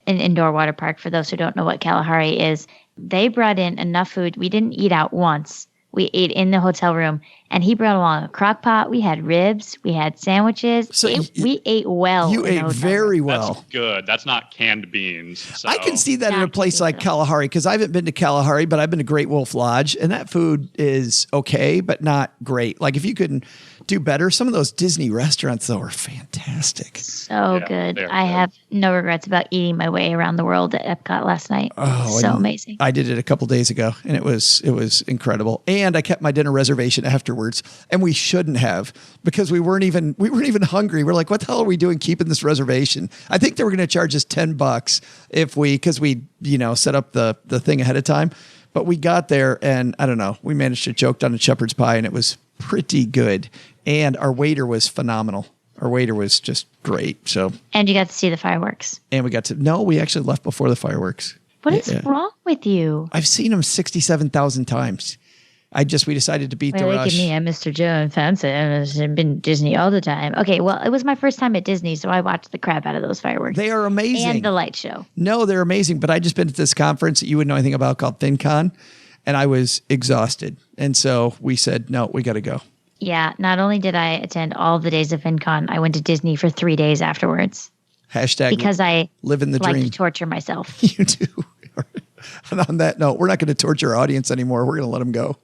F: an indoor water park. For those who don't know what Kalahari is, they brought in enough food. We didn't eat out once. We ate in the hotel room, and he brought along a crock pot. We had ribs. We had sandwiches.
E: So
F: we ate well.
E: You ate very well.
H: That's good. That's not canned beans. So.
E: I can see that in a place like Kalahari, because I haven't been to Kalahari, but I've been to Great Wolf Lodge, and that food is okay, but not great. Like if you could do better, some of those Disney restaurants, though, are fantastic.
F: So good. I have no regrets about eating my way around the world at Epcot last night.
E: Oh,
F: so amazing.
E: I did it a couple days ago, and it was incredible. And I kept my dinner reservation afterwards, and we shouldn't have, because we weren't even hungry. We're like, what the hell are we doing keeping this reservation? I think they were going to charge us $10 because we set up the thing ahead of time. But we got there, and I don't know, we managed to choke down a shepherd's pie, and it was pretty good. And our waiter was phenomenal. Our waiter was just great.
F: And you got to see the fireworks.
E: And we actually left before the fireworks.
F: What is wrong with you?
E: I've seen them 67,000 times. We decided to beat the rush.
F: Look at me, I'm Mr. Joe and fancy. I've been Disney all the time. Okay, well, it was my first time at Disney, so I watched the crap out of those fireworks.
E: They are amazing.
F: And the light show.
E: No, they're amazing. But I just been to this conference that you wouldn't know anything about called FinCon, and I was exhausted. And so we said, no, we got to go.
F: Yeah, not only did I attend all the days of FinCon, I went to Disney for 3 days afterwards.
E: Because
F: I
E: living the
F: like
E: dream.
F: to torture myself.
E: You do. And on that note, we're not going to torture our audience anymore. We're going to let them go.